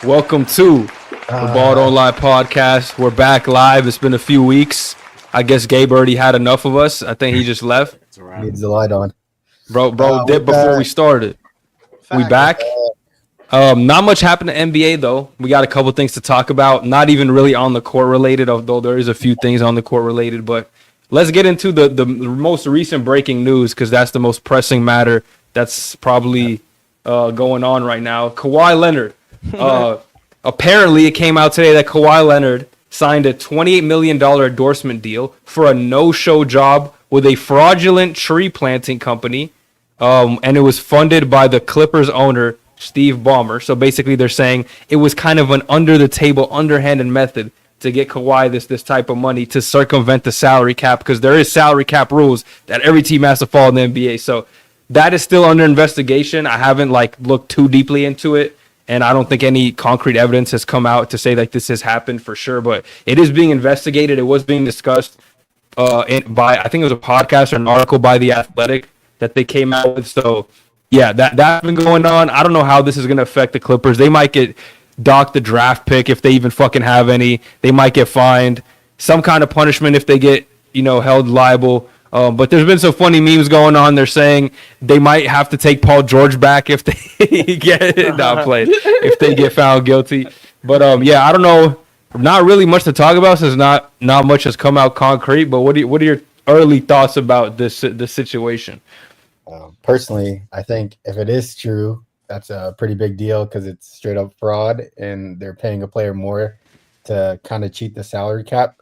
Welcome to the Bald Online Podcast. We're back live. It's been a few weeks. I guess Gabe already had enough of us. I think he just left. Needs the light on. Bro did before we started. We back. Not much happened to NBA, though. We got a couple things to talk about. Not even really on the court related, although there is a few things on the court related. But let's get into the most recent breaking news, because that's the most pressing matter that's probably going on right now. Kawhi Leonard. Apparently, it came out today that Kawhi Leonard signed a $28 million endorsement deal for a no-show job with a fraudulent tree planting company, and it was funded by the Clippers owner, Steve Ballmer. So basically, they're saying it was kind of an under-the-table, underhanded method to get Kawhi this type of money to circumvent the salary cap, because there is salary cap rules that every team has to follow in the NBA. So that is still under investigation. I haven't looked too deeply into it, and I don't think any concrete evidence has come out to say that this has happened for sure. But it is being investigated. It was being discussed by, I think it was a podcast or an article by The Athletic that they came out with. So yeah, that's been going on. I don't know how this is going to affect the Clippers. They might get docked the draft pick if they even fucking have any. They might get fined, some kind of punishment if they get, held liable. But there's been some funny memes going on. They're saying they might have to take Paul George back if they if they get found guilty. But yeah, I don't know. Not really much to talk about since not much has come out concrete. But what are your early thoughts about this situation? Personally, I think if it is true, that's a pretty big deal because it's straight up fraud, and they're paying a player more to kind of cheat the salary cap,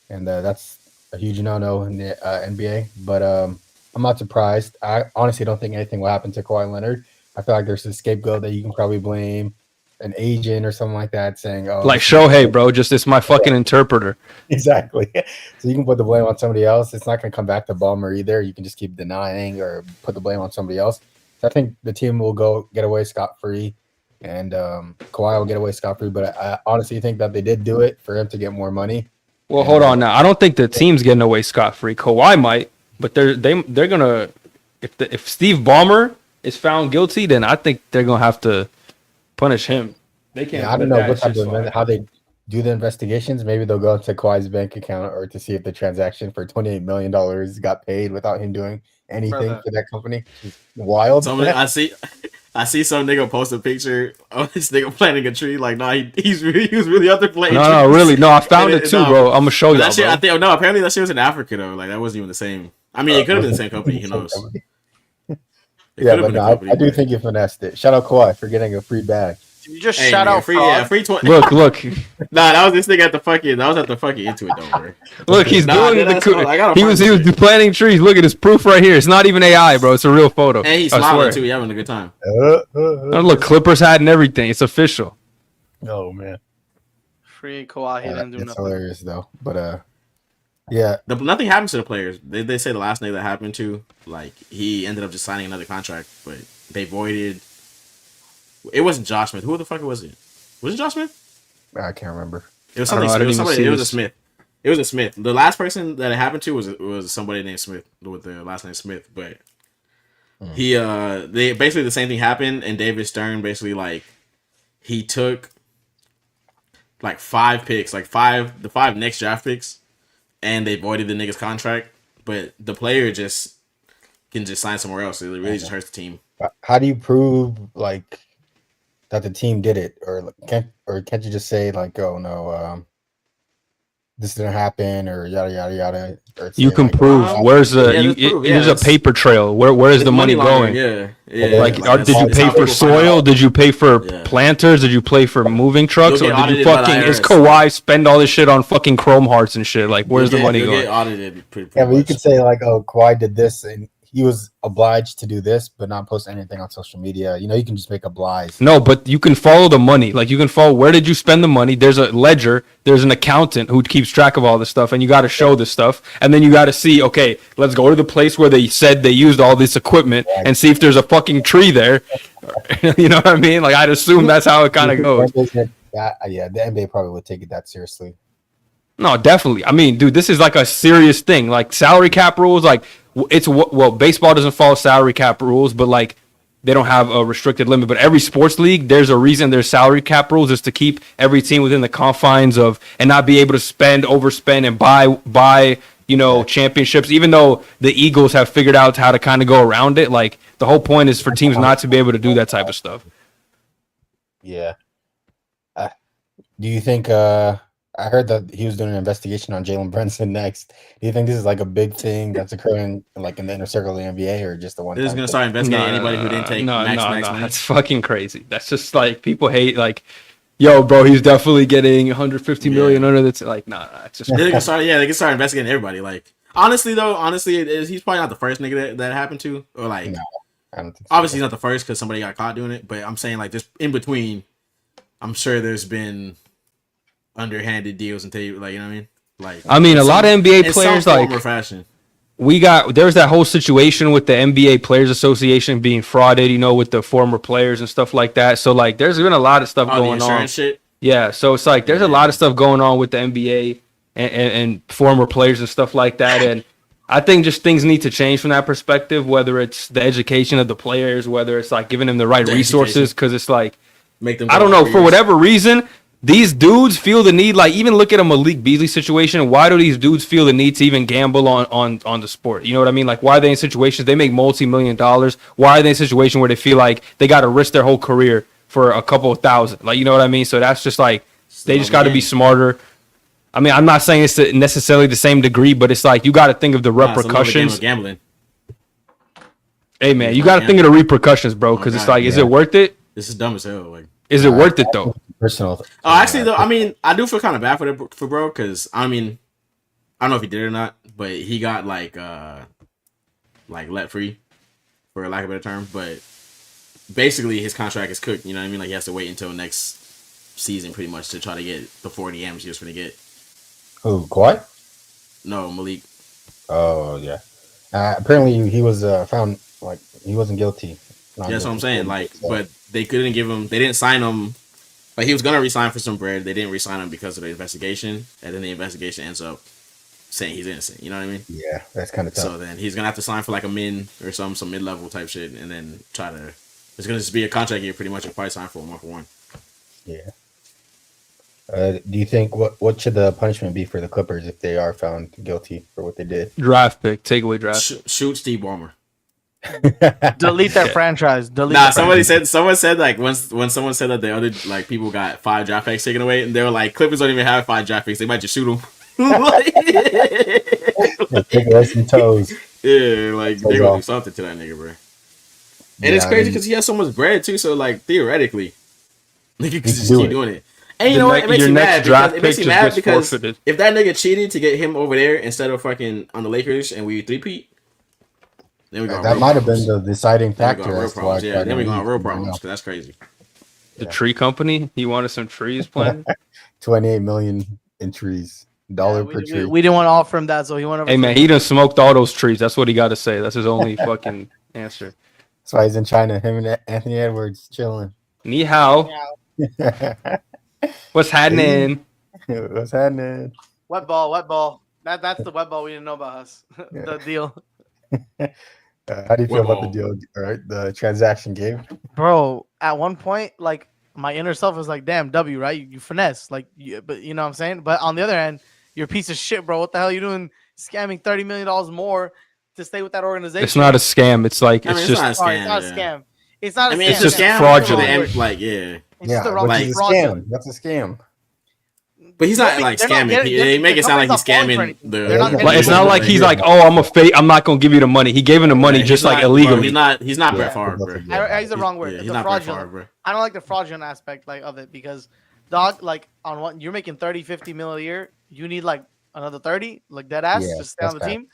and that's a huge no-no in the NBA. But I'm not surprised. I honestly don't think anything will happen to Kawhi Leonard. I feel like there's a scapegoat that you can probably blame, an agent or something like that, saying, "Oh, like Shohei, bro, it's my fucking interpreter." Exactly. So you can put the blame on somebody else. It's not going to come back to Ballmer either. You can just keep denying or put the blame on somebody else. So I think the team will get away scot-free, and Kawhi will get away scot-free. But I honestly think that they did do it for him to get more money. Well, hold on now. I don't think the team's getting away scot-free. Kawhi might, but they're gonna, if Steve Ballmer is found guilty, then I think they're gonna have to punish him. They can't. I don't know what type of how they do the investigations. Maybe they'll go into Kawhi's bank account or to see if the transaction for $28 million got paid without him doing anything for that company. It's wild. I see some nigga post a picture of this nigga planting a tree. Like, no, he was really out there planting trees. No, really. No, I found it too, bro. I'm going to show you that shit, apparently that shit was in Africa, though. Like, that wasn't even the same. I mean, it could have been the same company. Who knows? Yeah, but no, I do think you finessed it. Shout out Kawhi for getting a free bag. You just shout out free 20. Look. Nah, that was this thing at the fucking. That was at the fucking into it, don't worry. Look, he's doing it. He was planting trees. Look at his proof right here. It's not even AI, bro. It's a real photo. And he's smiling too. He's having a good time. Look, Clippers hat and everything. It's official. Oh man, free Kawhi. He didn't do it's nothing. Hilarious though. But yeah, nothing happens to the players. They say the last nigga that happened to, like, he ended up just signing another contract, but they voided. It wasn't Josh Smith. Who the fuck was it? Was it Josh Smith? I can't remember. It was something. It was a Smith. It was a Smith. The last person that it happened to was somebody named Smith with the last name Smith. But they basically the same thing happened, and David Stern basically he took like 5 picks, the 5 next draft picks, and they voided the nigga's contract. But the player can just sign somewhere else. It really just hurts the team. How do you prove that the team did it, or can't you just say oh no, this didn't happen, or yada yada yada? You can prove where's there's a paper trail. Where is the money going? Yeah. Did you pay for soil? Did you pay for planters? Did you pay for moving trucks? Or did you is Kawhi spend all this shit on fucking Chrome Hearts and shit? Like, where's the money going? Get audited pretty but much. You could say oh, Kawhi did this and he was obliged to do this, but not post anything on social media. You can just make up lies. No, but you can follow the money. Like, you can follow where did you spend the money. There's a ledger. There's an accountant who keeps track of all this stuff, and you got to show this stuff. And then you got to see, okay, let's go to the place where they said they used all this equipment and see if there's a fucking tree there. You know what I mean? Like, I'd assume that's how it kind of goes. Yeah, the NBA probably would take it that seriously. No, definitely. I mean, dude, this is like a serious thing. Like, salary cap rules, baseball doesn't follow salary cap rules, but they don't have a restricted limit. But every sports league, there's a reason there's salary cap rules is to keep every team within the confines of and not be able to overspend, and buy championships. Even though the Eagles have figured out how to kind of go around it, like the whole point is for teams not to be able to do that type of stuff. Yeah. Do you think? I heard that he was doing an investigation on Jalen Brunson next. Do you think this is like a big thing that's occurring like in the inner circle of the NBA, or just the one? They're just gonna start investigating anybody who didn't take max money. That's fucking crazy. That's just like people hate like, yo, bro, he's definitely getting 150 million under the like, nah. It's just they can start investigating everybody. Like honestly, he's probably not the first nigga that happened to, or like, No, I don't think so. obviously he's not the first because somebody got caught doing it. But I'm saying like just in between, I'm sure there's been underhanded deals until you like, you know what I mean? Like, I mean, a lot of NBA players like fashion. There's that whole situation with the NBA Players Association being frauded, with the former players and stuff like that. So like, there's been a lot of stuff going on. Shit. Yeah, so it's like there's a lot of stuff going on with the NBA and former players and stuff like that. And I think just things need to change from that perspective. Whether it's the education of the players, whether it's like giving them the right resources, because it's like, make them. I don't know, for whatever reason. These dudes feel the need, like even look at a Malik Beasley situation. Why do these dudes feel the need to even gamble on the sport? You know what I mean? Like, why are they in situations they make multi-million dollars? Why are they in a situation where they feel like they got to risk their whole career for a couple of thousand? Like, you know what I mean? So that's just like, they just got to be smarter. I mean, I'm not saying it's necessarily the same degree, but it's like you got to think of the repercussions. Gambling. Hey man, you got to think of the repercussions, bro. Because it's like, is it worth it? This is dumb as hell. Like, is it worth it though? Personal. Actually, though, I mean, I do feel kind of bad for bro, because I mean, I don't know if he did it or not, but he got like let free, for lack of a better term. But basically, his contract is cooked. You know what I mean? Like, he has to wait until next season, pretty much, to try to get the 40 M's he was going to get. Who, Kawhi? No, Malik. Oh yeah. Apparently, he was found like he wasn't guilty. Yeah, that's what I'm saying. Like, but they couldn't give him. They didn't sign him. Like, he was gonna resign for some bread. They didn't resign him because of the investigation, and then the investigation ends up saying he's innocent. You know what I mean? Yeah, that's kind of tough. So then he's gonna have to sign for like a min or some mid-level type shit, and then try to. It's gonna just be a contract year, pretty much, and probably sign for a 1-for-1. Yeah. Do you think what should the punishment be for the Clippers if they are found guilty for what they did? Draft pick, takeaway draft. Shoot Steve Ballmer. Delete that franchise. Someone said like when someone said that the other like people got 5 draft picks taken away, and they were like, Clippers don't even have 5 draft picks. They might just shoot them. Take away some toes. Yeah, like they gonna do something to that nigga, bro. And it's crazy because he has so much bread too. So like theoretically, nigga could just keep doing it. And you know what? It makes me mad because if that nigga cheated to get him over there instead of fucking on the Lakers and we three-peat, then we that might have been the deciding factor. Then we got real problems because that's crazy. The tree company, he wanted some trees planted. 28 million in trees, $1 per tree. We didn't want to offer him that, so he went over. Hey man, he done smoked all those trees. That's what he got to say. That's his only fucking answer. That's why he's in China. Him and Anthony Edwards chilling. Ni hao. What's happening? What's happening? Wet ball. That's the wet ball we didn't know about us. The deal. How do you feel about the deal? All right, the transaction, Gabe. Bro, at one point, like my inner self was like, "Damn, W, right? You finesse, like, but you know what I'm saying." But on the other hand, you're a piece of shit, bro. What the hell are you doing? Scamming $30 million more to stay with that organization? It's not a scam. It's like it's just. It's not a scam. It's not a scam. It's just fraudulent. Like, yeah. It's just the wrong scam. That's a scam. But he's not like scamming. They make it sound like he's scamming. It's not like he's like, oh, I'm a fake. I'm not gonna give you the money. He gave him the money just like illegally. He's not Brett Favre, bro. He's the wrong word. He's not Brett Favre, bro. I don't like the fraudulent aspect like of it because, dog, like on one, you're making 30-50 mil a year. You need like another 30, like dead ass, to stay on the team.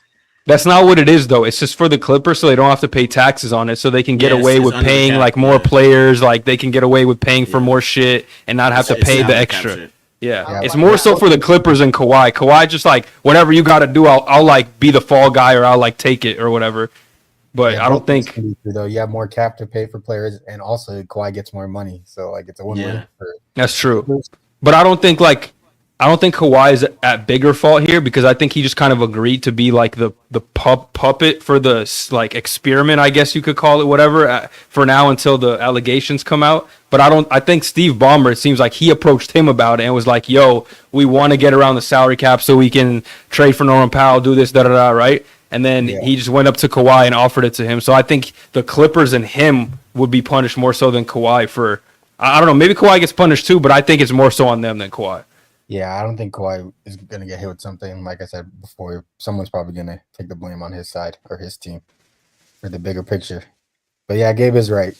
That's not what it is, though. It's just for the Clippers, so they don't have to pay taxes on it, so they can get away with paying like more players. Like they can get away with paying for more shit and not have to pay the extra. Yeah, it's more so for the Clippers and Kawhi. Kawhi just like whatever you got to do, I'll like be the fall guy or I'll like take it or whatever. But I don't think though you have more cap to pay for players, and also Kawhi gets more money, so like it's a win-win. That's true. But I don't think like I don't think Kawhi is at bigger fault here because I think he just kind of agreed to be like the puppet for the like experiment, I guess you could call it, whatever, for now until the allegations come out. But I think Steve Ballmer, it seems like he approached him about it and was like, yo, we want to get around the salary cap so we can trade for Norman Powell, do this, da-da-da, right? And then he just went up to Kawhi and offered it to him. So I think the Clippers and him would be punished more so than Kawhi for, I don't know, maybe Kawhi gets punished too, but I think it's more so on them than Kawhi. Yeah, I don't think Kawhi is going to get hit with something. Like I said before, someone's probably going to take the blame on his side or his team for the bigger picture. But yeah, Gabe is right.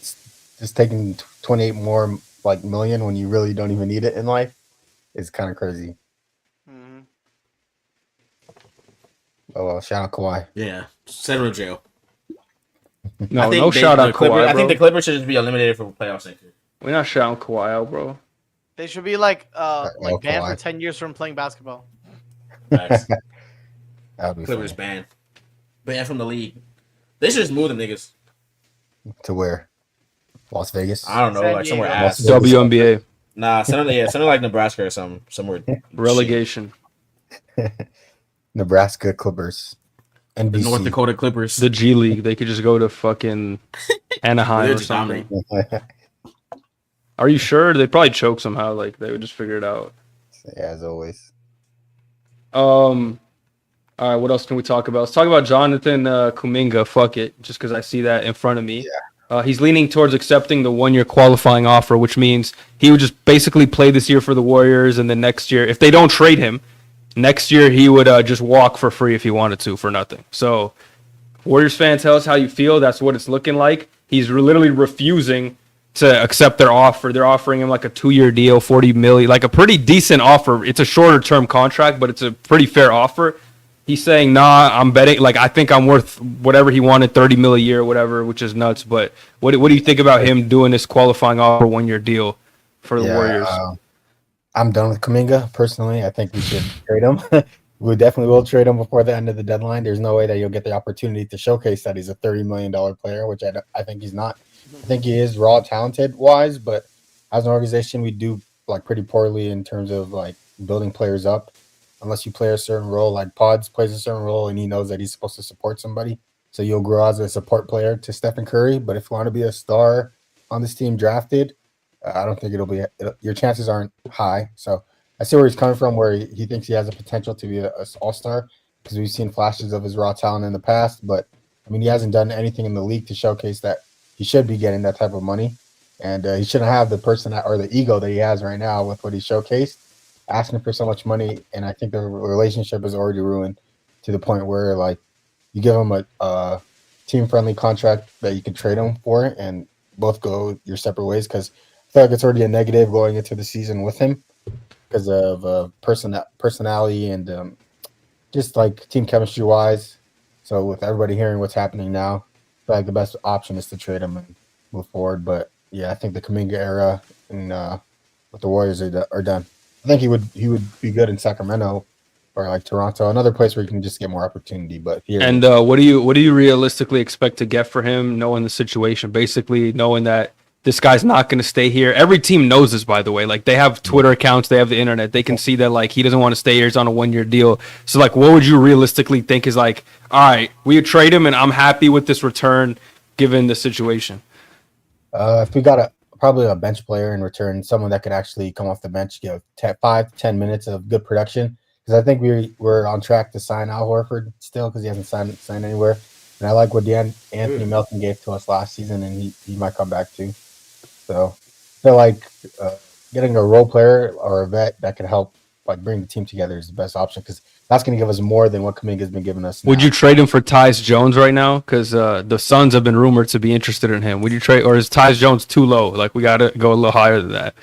Just taking 28 more like million when you really don't even need it in life is kind of crazy. Mhm. Oh well, shout out Kawhi. Yeah, send him to jail. No shout out Kawhi, I think the bro. Clippers should just be eliminated from playoffs next year. We're not shouting Kawhi out, bro. They should be like well, banned for Kawhi. 10 years from playing basketball. Facts. That would be Clippers funny. banned from the league. They should just move them niggas. To where? Las Vegas? I don't know, San like somewhere Diego. ass. WNBA Nah, something like Nebraska or somewhere. relegation. Nebraska Clippers. The NBC. North Dakota Clippers. The G League. They could just go to fucking Anaheim They're or just something. dominant. Are you sure? They'd probably choke somehow. Like they would just figure it out. Yeah, as always. All right, what else can we talk about? Let's talk about Jonathan Kuminga. Fuck it, just because I see that in front of me. Yeah. He's leaning towards accepting the 1-year qualifying offer, which means he would just basically play this year for the Warriors, and then next year, if they don't trade him, next year he would just walk for free if he wanted to for nothing. So, Warriors fans, tell us how you feel. That's what it's looking like. He's literally refusing to accept their offer. They're offering him like a 2-year deal, $40 million, like a pretty decent offer. It's a shorter term contract, but it's a pretty fair offer. He's saying, nah, I'm betting, like, I think I'm worth whatever he wanted, $30 million a year or whatever, which is nuts. But what do you think about him doing this qualifying offer 1-year deal for the Warriors? I'm done with Kuminga, personally. I think we should trade him. We definitely will trade him before the end of the deadline. There's no way that you'll get the opportunity to showcase that he's a $30 million player, which I think he's not. I think he is raw talented-wise, but as an organization, we do like pretty poorly in terms of like building players up. Unless you play a certain role, like Pods plays a certain role, and he knows that he's supposed to support somebody. So you'll grow as a support player to Stephen Curry. But if you want to be a star on this team drafted, I don't think your chances aren't high. So I see where he's coming from, where he thinks he has a potential to be an all-star because we've seen flashes of his raw talent in the past. But, I mean, he hasn't done anything in the league to showcase that he should be getting that type of money. And he shouldn't have the person or the ego that he has right now with what he showcased, asking for so much money. And I think the relationship is already ruined to the point where, like, you give him a team-friendly contract that you can trade him for and both go your separate ways, because I feel like it's already a negative going into the season with him because of personality and just like team chemistry wise. So with everybody hearing what's happening now, I feel like the best option is to trade him and move forward. But yeah, I think the Kuminga era and with the Warriors are done. I think he would be good in Sacramento or like Toronto, another place where you can just get more opportunity. But here, And what do you realistically expect to get for him, knowing the situation? Basically, knowing that this guy's not going to stay here. Every team knows this, by the way. Like, they have Twitter accounts, they have the internet. They can see that, like, he doesn't want to stay here. He's on a 1-year deal. So, like, what would you realistically think is like, all right, we would trade him, and I'm happy with this return given the situation? if we got probably a bench player in return, someone that could actually come off the bench, give 5 to 10 minutes of good production. Because I think we're on track to sign Al Horford still, because he hasn't signed anywhere. And I like what Anthony Melton gave to us last season, and he might come back too. So I feel like getting a role player or a vet that could help like bring the team together is the best option, because that's going to give us more than what Kuminga has been giving us now. Would you trade him for Tyus Jones right now? Because the Suns have been rumored to be interested in him. Would you trade, or is Tyus Jones too low? Like, we got to go a little higher than that.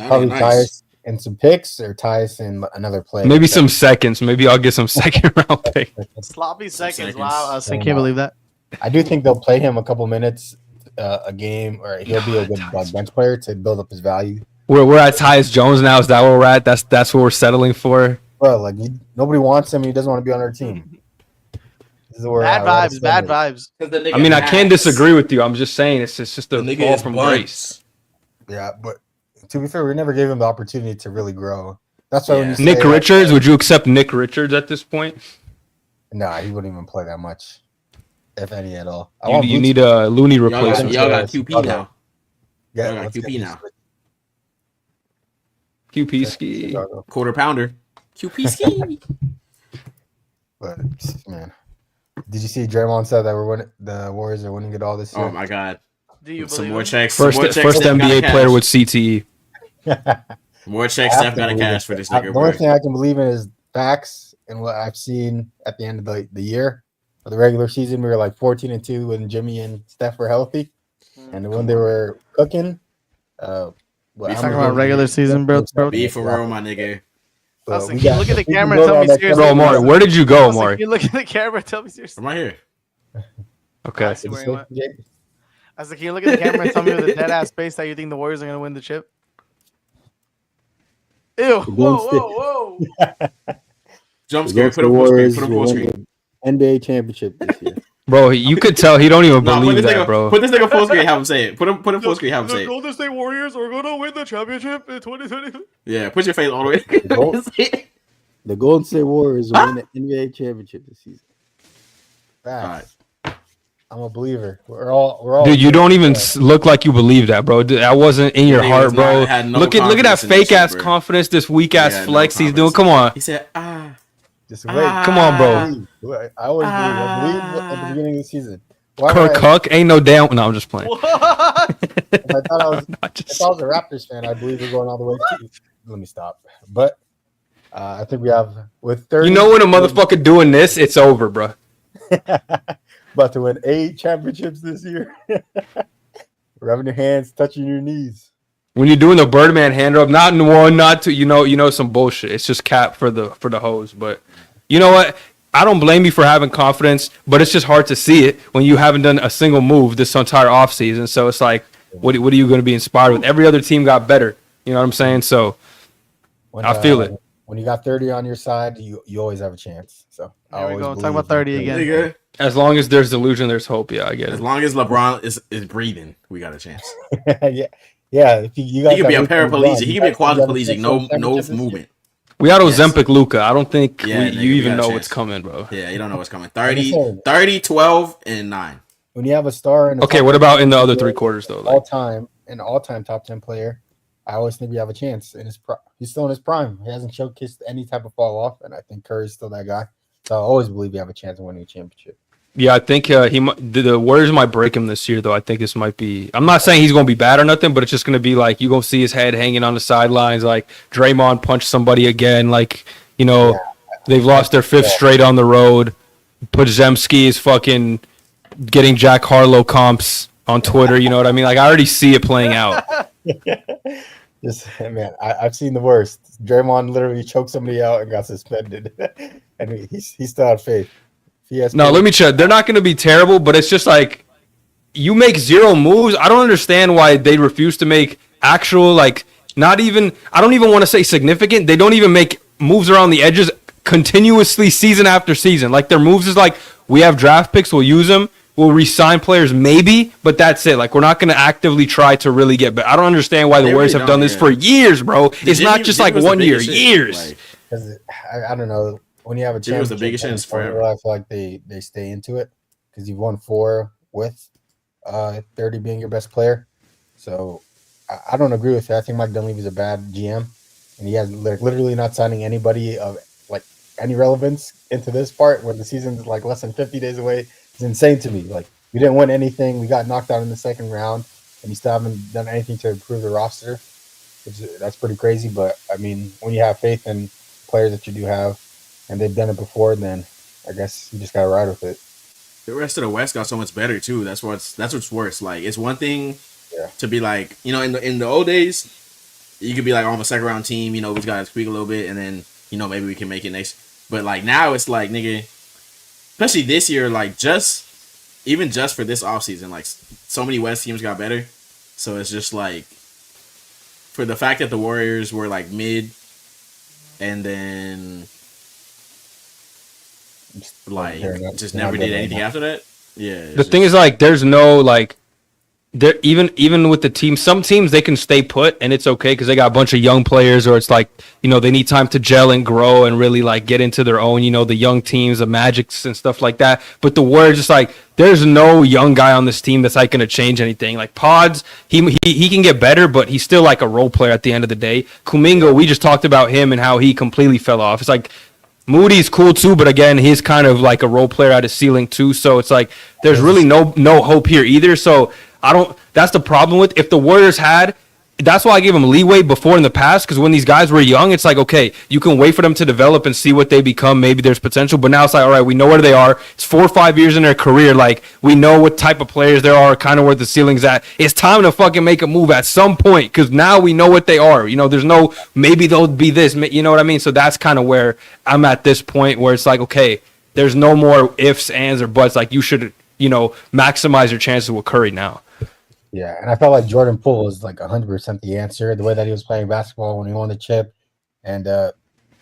Probably Tyus and some picks, or Tyus and another player. Maybe some seconds. Maybe I'll get some second round pick. Sloppy seconds. seconds. Wow, I can't believe that. I do think they'll play him a couple minutes a game, or he'll be a good bench player to build up his value. We're at Tyus Jones now. Is that where we're at? That's what we're settling for. Bro, like nobody wants him. He doesn't want to be on our team. This is where Bad we're at. vibes. Bad vibes. I mean, I can't disagree with you. I'm just saying it's just a fall from grace. Yeah, but to be fair, we never gave him the opportunity to really grow. That's why when you say Nick Richards, would you accept Nick Richards at this point? Nah, he wouldn't even play that much, if any at all. You need a Looney replacement. Y'all got QP now. Yeah, Y'all got QP now. QP ski. Quarter pounder. QP ski. But man, did you see Draymond said that the Warriors are winning it all this year? Oh my God. Do you Some believe more him? checks. First NBA player with CTE. More checks. Steph got to cash for this nigga. The only thing I can believe in is facts and what I've seen at the end of the year. For the regular season, we were like 14-2 when Jimmy and Steph were healthy, and when they were cooking. Talking about regular season, bro. Be for real, my nigga. Look at the camera and tell me seriously. Bro, Maury, where did you go, Maury? You look at the camera and tell me seriously. I'm right here. Okay. I see where you went. I was like, can you look at the camera and tell me with a dead ass face that you think the Warriors are gonna win the chip? Ew! Whoa! Jump scare. Put a full screen. Put a full screen. NBA championship this year. Bro, you could tell he don't even believe that, bro. Put this nigga full screen. Have him say it. Put a full screen. Have him say it. The Golden State Warriors are gonna win the championship in 2020. Yeah, put your face all the way. The Golden State Warriors will win the NBA championship this season. Facts. Right. I'm a believer. We're all. Dude, you don't even look like you believe that, bro. That wasn't in your heart, bro. Look at that fake ass confidence, this weak ass flex he's doing. Come on. He said, Just wait. Come on, bro. I always believe. I believe at the beginning of the season. Kirk Huck ain't no damn. No, I'm just playing. If I thought I was a Raptors fan, I believe we're going all the way to. Let me stop. But I think we have with 30. You know when a motherfucker doing this, it's over, bro. About to win 8 championships this year. Rubbing your hands, touching your knees. When you're doing the Birdman hand rub, not in 1, not 2, you know some bullshit. It's just cap for the hose. But you know what? I don't blame you for having confidence, but it's just hard to see it when you haven't done a single move this entire offseason. So it's like, what are you going to be inspired with? Every other team got better. You know what I'm saying? So I feel it. When you got 30 on your side, you always have a chance. So there we go. Talk about 30 again. As long as there's delusion, there's hope. Yeah, I get it. As long as LeBron is breathing, we got a chance. Yeah. If you he could be a paraplegic. He could be a quadriplegic. No movement. We got Ozempic Luka. I don't think you even know what's coming, bro. Yeah, you don't know what's coming. 30, 12, and 9. When you have a star in what about in the other 3 quarters though? An all-time top 10 player, I always think we have a chance. He's still in his prime. He hasn't showcased any type of fall off, and I think Curry's still that guy. So I always believe we have a chance of winning a championship. Yeah, I think the Warriors might break him this year, though. I think this might be. I'm not saying he's going to be bad or nothing, but it's just going to be like you're going to see his head hanging on the sidelines, like Draymond punched somebody again. Like, they've lost their 5th straight on the road. Podziemski is fucking getting Jack Harlow comps on Twitter. You know what I mean? Like, I already see it playing out. Man, I've seen the worst. Draymond literally choked somebody out and got suspended, and he still had faith. Let me check. They're not going to be terrible, but it's just like you make 0 moves. I don't understand why they refuse to make actual, not even, I don't even want to say significant. They don't even make moves around the edges continuously season after season. Like their moves is like, we have draft picks, we'll use them. We'll re-sign players maybe, but that's it. Like we're not going to actively try to really get better. I don't understand why the Warriors have done this for years, bro. It's not just like 1 year, years. I don't know. When you have a championship, was the biggest chance forever. I feel like they stay into it because you've won 4 with 30 being your best player. So I don't agree with that. I think Mike Dunleavy's a bad GM, and he has literally not signing anybody of any relevance into this part when the season's less than 50 days away. It's insane to me. We didn't win anything. We got knocked out in the 2nd round, and you still haven't done anything to improve the roster. That's pretty crazy. But I mean, when you have faith in players that you do have, and they've done it before, then I guess you just gotta ride with it. The rest of the West got so much better too. That's what's worse. Like it's one thing to be like, in the old days, you could be like, I'm a 2nd round team. We just gotta tweak a little bit, and then maybe we can make it next. But now it's like, nigga, especially this year, just for this offseason, so many West teams got better. So it's just for the fact that the Warriors were mid, and then just never did anything after that. Yeah. The thing is, there's no they're even with the team, some teams they can stay put and it's okay because they got a bunch of young players, or it's like, they need time to gel and grow and really like get into their own, the young teams, the Magics and stuff like that. But the Warriors, just like, there's no young guy on this team that's like going to change anything. Like Pods, he can get better, but he's still like a role player at the end of the day. Kuminga, we just talked about him and how he completely fell off. It's like Moody's cool too, but again, he's kind of like a role player at his ceiling too. So it's like there's really no hope here either. So that's the problem with if the Warriors had. That's why I gave them leeway before in the past, because when these guys were young, it's like, okay, you can wait for them to develop and see what they become. Maybe there's potential, but now it's like, all right, we know where they are. It's 4 or 5 years in their career. Like, we know what type of players there are, kind of where the ceiling's at. It's time to fucking make a move at some point, because now we know what they are. There's no, maybe they'll be this, you know what I mean? So that's kind of where I'm at this point, where it's like, okay, there's no more ifs, ands, or buts. Like, you should, maximize your chances with Curry now. Yeah, and I felt like Jordan Poole was like 100% the answer. The way that he was playing basketball when he won the chip, and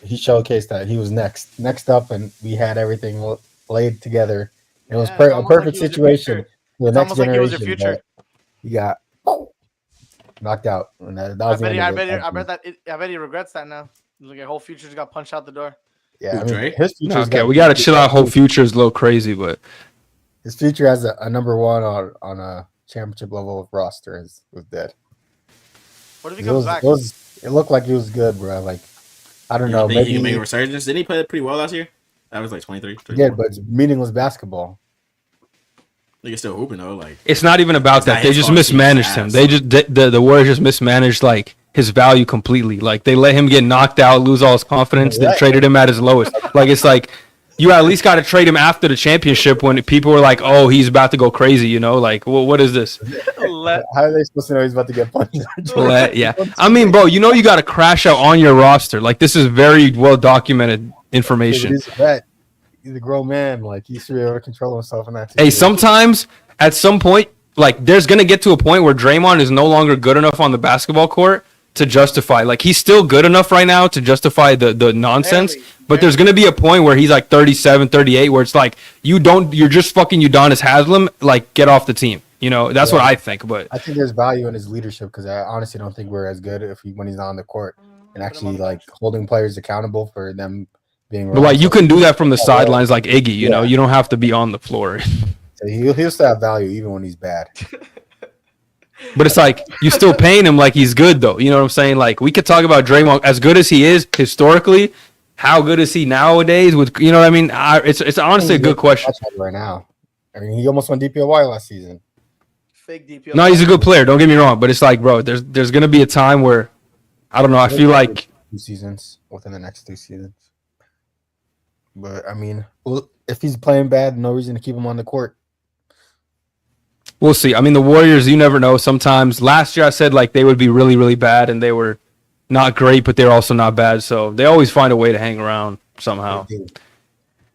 he showcased that he was next up, and we had everything laid together. It was a perfect situation for the next generation. Like he was your future. He got knocked out, and that was I bet he regrets that now. Like, whole future just got punched out the door. Yeah, his future. Okay, we gotta chill out. Whole future is a little crazy, but his future as a number one on a championship level of roster was dead. What if he comes back? It looked like he was good, bro. Like, I don't know. Maybe he can make a resurgence. Didn't he play pretty well last year? That was like 23. Yeah, but it's meaningless basketball. Nigga still hooping though. Like, it's not even about that. They just mismanaged him. They just the Warriors just mismanaged like his value completely. Like, they let him get knocked out, lose all his confidence, then traded him at his lowest. Like, it's like, you at least got to trade him after the championship when people were like, "Oh, he's about to go crazy," Like, well, what is this? How are they supposed to know he's about to get punched? Yeah, I mean, bro, you got to crash out on your roster. Like, this is very well documented information. He's a vet. He's a grown man. Like, he should be able to control himself in that situation. Hey, sometimes at some point, like, there's gonna get to a point where Draymond is no longer good enough on the basketball court to justify. Like, he's still good enough right now to justify the nonsense. But there's going to be a point where he's like 37, 38, where it's like, you're just fucking Udonis Haslem, like, get off the team. That's what I think. But I think there's value in his leadership, because I honestly don't think we're as good when he's not on the court and actually like holding players accountable for them being. But like, you can do that from the sidelines, like Iggy. You know, you don't have to be on the floor. So he'll still have value even when he's bad. But it's like, you still paying him like he's good, though. You know what I'm saying? Like, we could talk about Draymond as good as he is historically. How good is he nowadays? With, you know what I mean? It's honestly a good question. Right now, I mean, he almost won DPOY last season. Fake DPOY. No, he's a good player. Don't get me wrong, but it's like, bro, there's gonna be a time where, I don't know. I feel like 2 seasons within the next 2 seasons. But I mean, if he's playing bad, no reason to keep him on the court. We'll see. I mean, the Warriors, you never know. Sometimes last year I said like they would be really, really bad, and they were not great, but they're also not bad. So they always find a way to hang around somehow.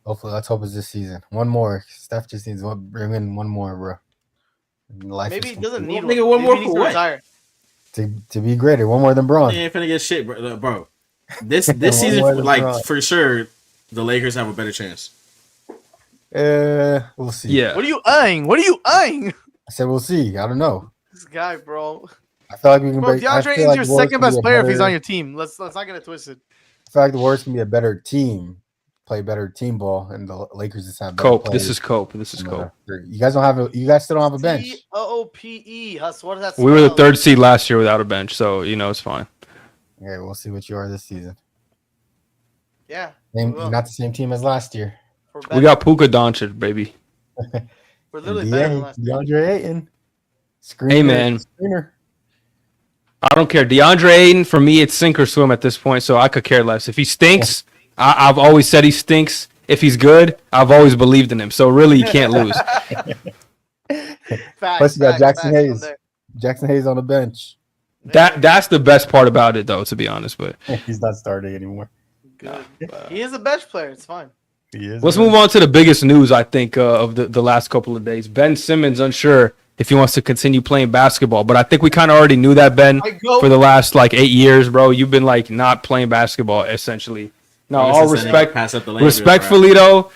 Hopefully, let's hope it's this season. One more. Steph just needs bring in one more, bro. Maybe he doesn't need one. One more for what? To be greater. One more than Braun. He ain't finna get shit, bro. This season, like, for sure, the Lakers have a better chance. We'll see. Yeah. What are you eyeing? I said we'll see. I don't know. This guy, bro. I feel like we can break. DeAndre Ayton's your second best player if he's on your team. Let's not get it twisted. I feel like the Warriors can be a better team, play better team ball, and the Lakers just have better Cope. players. This is Cope. You guys don't have you guys still don't have a bench. COOPE. What does that? We were the 3rd seed last year without a bench, so it's fine. Yeah, we'll see what you are this season. Yeah. Not the same team as last year. We got Puka Doncic, baby. We're literally better than last year. DeAndre Ayton. Hey, man. I don't care. DeAndre Ayton, for me, it's sink or swim at this point, so I could care less. If he stinks, I've always said he stinks. If he's good, I've always believed in him. So really, you can't lose. Plus, you got Jackson Hayes. Jackson Hayes on the bench. That's the best part about it, though, to be honest. But he's not starting anymore. Good. He is a bench player. It's fine. Let's move on to the biggest news, I think, of the last couple of days. Ben Simmons unsure if he wants to continue playing basketball. But I think we kind of already knew that, Ben, for the last, 8 years, bro. You've been, not playing basketball, essentially. Now, all respectfully, though,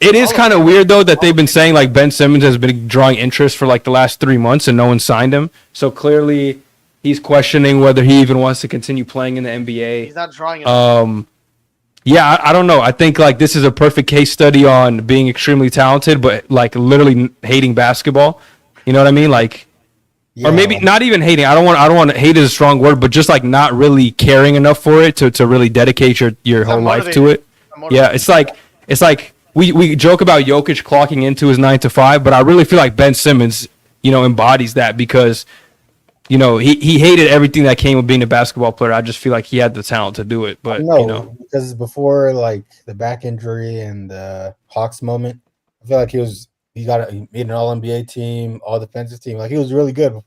It is kind of weird though that they've been saying like Ben Simmons has been drawing interest for like the last 3 months and no one signed him. So clearly he's questioning whether he even wants to continue playing in the NBA. He's not drawing it. Yeah, I don't know. I think like this is a perfect case study on being extremely talented, but like literally hating basketball. You know what I mean? Like, Yeah, or maybe not even hating. I don't want to hate is a strong word, but just like not really caring enough for it to really dedicate your whole life to it. Yeah, it's like we joke about Jokic clocking into his 9 to 5, but I really feel like Ben Simmons, embodies that because. He hated everything that came with being a basketball player. I just feel like he had the talent to do it. But, no, because before like the back injury and the Hawks moment, I feel like he made an All NBA team, All Defensive team. Like he was really good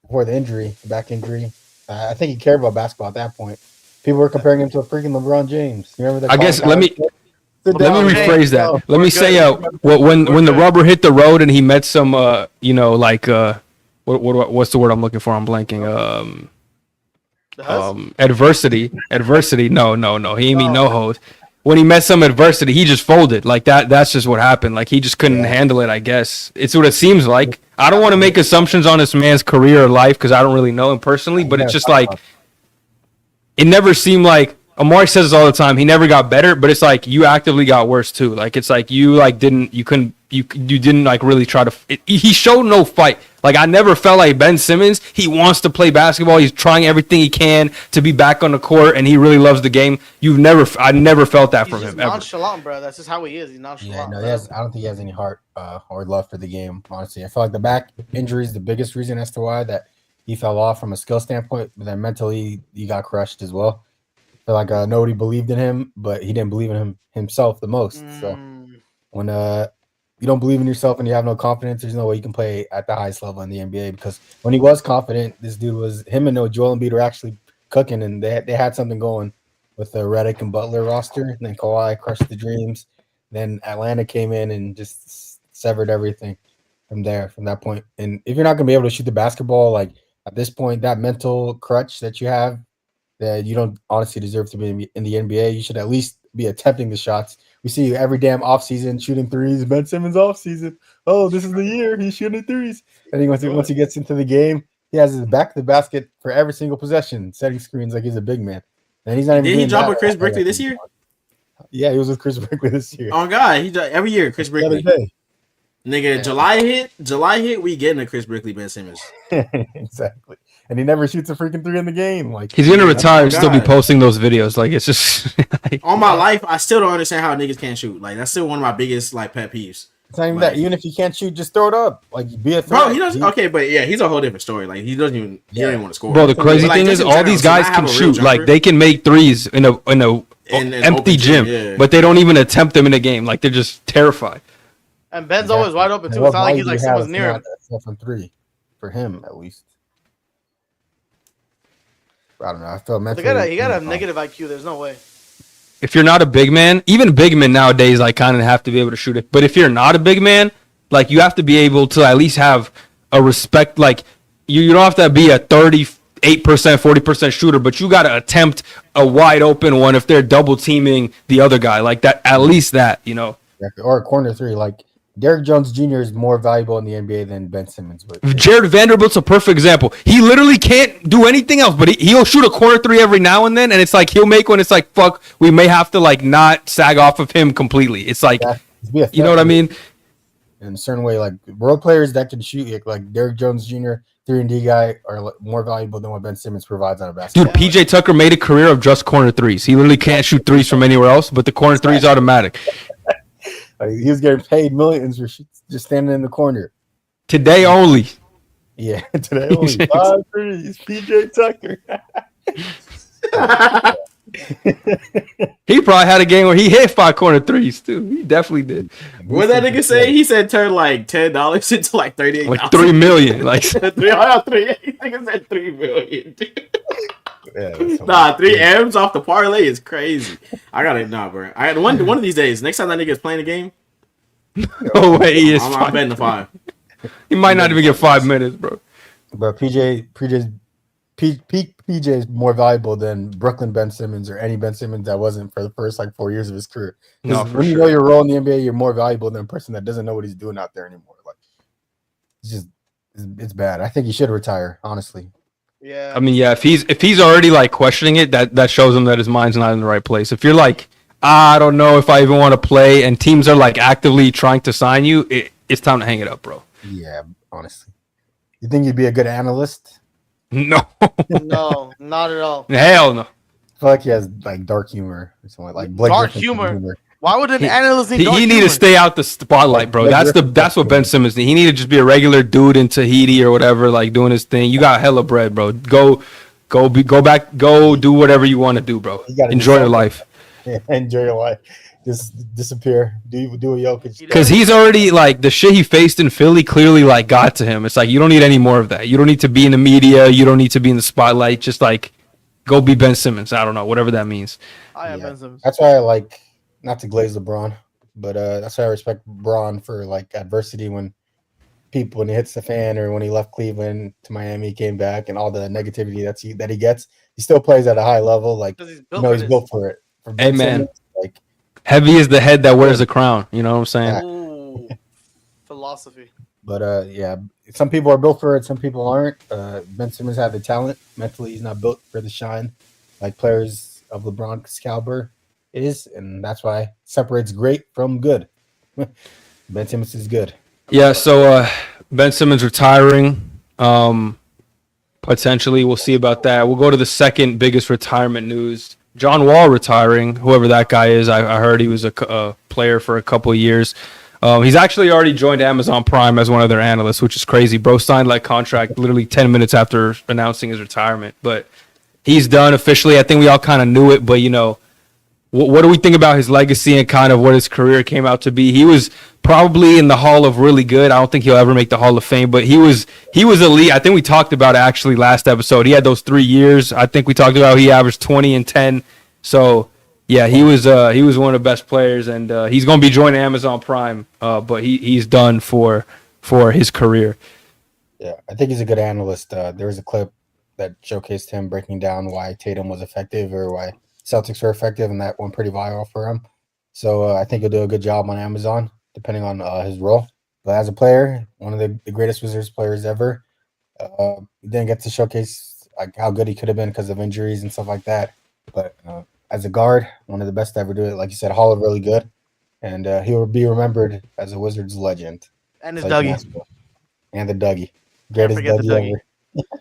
before the injury, the back injury. I think he cared about basketball at that point. People were comparing him to a freaking LeBron James. You remember that? I guess let me rephrase that. No, let me say when the rubber hit the road and he met some what's the word I'm looking for? I'm blanking. Adversity. No. He ain't mean no hoes. When he met some adversity, he just folded. Like that. That's just what happened. Like he just couldn't handle it. I guess it's what it seems like. I don't want to make assumptions on this man's career or life because I don't really know him personally. But it's just like it never seemed like. Amari says this all the time. He never got better, but it's like you actively got worse too. Like it's like you didn't like really try to. He showed no fight. Like I never felt like Ben Simmons. He wants to play basketball. He's trying everything he can to be back on the court, and he really loves the game. I never felt that from him. He's nonchalant, bro. That's just how he is. He's nonchalant. Yeah, no, I don't think he has any heart or love for the game. Honestly, I feel like the back injury is the biggest reason as to why that he fell off from a skill standpoint, but then mentally he got crushed as well. I feel like nobody believed in him, but he didn't believe in himself the most. So when you don't believe in yourself and you have no confidence, there's no way you can play at the highest level in the NBA. Because when he was confident, him and Joel Embiid were actually cooking, and they had something going with the Redick and Butler roster. And then Kawhi crushed the dreams. Then Atlanta came in and just severed everything from that point. And if you're not going to be able to shoot the basketball, like at this point, that mental crutch that you have, that you don't honestly deserve to be in the NBA. You should at least be attempting the shots. We see you every damn offseason shooting threes. Ben Simmons offseason. Oh, this is the year he's shooting threes. And once he gets into the game, he has his back to the basket for every single possession, setting screens like he's a big man. And he's not even. Did he drop with Chris Brickley this year? Yeah, he was with Chris Brickley this year. Oh God, every year Chris Brickley. Nigga, yeah. July hit, we getting a Chris Brickley, Ben Simmons. Exactly. And he never shoots a freaking three in the game. Like he's gonna retire and still be posting those videos. Like it's just like, all my life, I still don't understand how niggas can't shoot. Like that's still one of my biggest like pet peeves. It's not even that. Even if you can't shoot, just throw it up. Like be a threat. Bro, he doesn't. Okay, but yeah, he's a whole different story. Like he doesn't even. He don't even want to score. Bro, the crazy thing is, all these guys can shoot. Like they can make threes in a empty gym, but they don't even attempt them in a game. Like they're just terrified. And Ben's always wide open too. It's not like he's like someone's near him. From three, for him at least. I don't know. I feel mentally. He got a negative IQ. There's no way. If you're not a big man, even big men nowadays, like kind of have to be able to shoot it. But if you're not a big man, like you have to be able to at least have a respect. Like you don't have to be a 38%, 40% shooter, but you got to attempt a wide open one if they're double teaming the other guy. Like that, at least that, Or a corner three, like. Derrick Jones Jr. is more valuable in the NBA than Ben Simmons would. Jared Vanderbilt's a perfect example. He literally can't do anything else, but he'll shoot a corner three every now and then, and it's like he'll make one. It's like, fuck, we may have to like not sag off of him completely. It's like, you know what I mean? In a certain way, like role players that can shoot, like Derrick Jones Jr., 3-and-D guy, are more valuable than what Ben Simmons provides on a basketball. Dude, PJ Tucker made a career of just corner threes. He literally can't shoot threes from anywhere else, but the corner three is automatic. Like, he was getting paid millions for just standing in the corner. Today only. Yeah, today only. 5 threes. PJ Tucker. He probably had a game where he hit 5 corner threes too. He definitely did. What that nigga say? He said turn like $10 into like $38. Like $3 million. Like nigga said $3 million. Nah, 3 M's off the parlay is crazy. I gotta bro. I had one of these days. Next time that nigga's playing the game, no way he is. I'm betting the 5. He might not even get 5 minutes, bro. But PJ's peak PJ is more valuable than Brooklyn Ben Simmons or any Ben Simmons that wasn't for the first like 4 years of his career. No, Because for when you sure. know your role in the NBA, you're more valuable than a person that doesn't know what he's doing out there anymore. Like it's just it's bad. I think he should retire, honestly. Yeah. I mean, yeah, if he's already like questioning it, that shows him that his mind's not in the right place. If you're like, I don't know if I even want to play, and teams are like actively trying to sign you, it's time to hang it up, bro. Yeah, honestly. You think you'd be a good analyst? No, No, not at all. hell no. I feel like he has like dark humor or something like Blake Dark Griffin humor? Why would an analyst need He dark need humor? to stay out the spotlight, bro. That's what Ben Simmons need. He need to just be a regular dude in Tahiti or whatever, like doing his thing. You got hella bread, bro. Go do whatever you want to do, bro. You gotta do Enjoy your something. life. Enjoy your life. Just disappear. Do a Jokic. Because he's already like the shit he faced in Philly clearly like got to him. It's like you don't need any more of that. You don't need to be in the media. You don't need to be in the spotlight. Just like go be Ben Simmons. I don't know, whatever that means. I am Yeah. Ben Simmons. That's why I like not to glaze LeBron, but that's why I respect LeBron for like adversity when he hits the fan or when he left Cleveland to Miami, came back, and all the negativity that he gets. He still plays at a high level. Like Because he's he's built for it. For Hey, man. Simmons, like Heavy is the head that wears the crown. You know what I'm saying? Ooh, philosophy. but yeah, some people are built for it, some people aren't. Ben Simmons had the talent. Mentally, he's not built for the shine like players of LeBron's caliber is, and that's why separates great from good. Ben Simmons is good. Yeah. So Ben Simmons retiring. Potentially, we'll see about that. We'll go to the second biggest retirement news. John Wall retiring, whoever that guy is. I heard he was a player for a couple of years. He's actually already joined Amazon Prime as one of their analysts, which is crazy. Bro signed like contract literally 10 minutes after announcing his retirement. But he's done officially. I think we all kind of knew it, but you know, what do we think about his legacy and kind of what his career came out to be? He was probably in the Hall of Really Good. I don't think he'll ever make the Hall of Fame, but he was elite. I think we talked about it actually last episode. He had those 3 years. I think we talked about he averaged 20 and 10. So yeah, he was one of the best players, and he's going to be joining Amazon Prime. But he's done for his career. Yeah, I think he's a good analyst. There was a clip that showcased him breaking down why Tatum was effective or why Celtics were effective, and that went pretty viral for him. So I think he'll do a good job on Amazon, depending on his role. But as a player, one of the greatest Wizards players ever, he didn't get to showcase like how good he could have been because of injuries and stuff like that. But as a guard, one of the best to ever do it. Like you said, Hall of Really Good, and he will be remembered as a Wizards legend. And his Like Dougie. Maxwell. And the Dougie. Can't Greatest forget the Dougie Dougie. ever.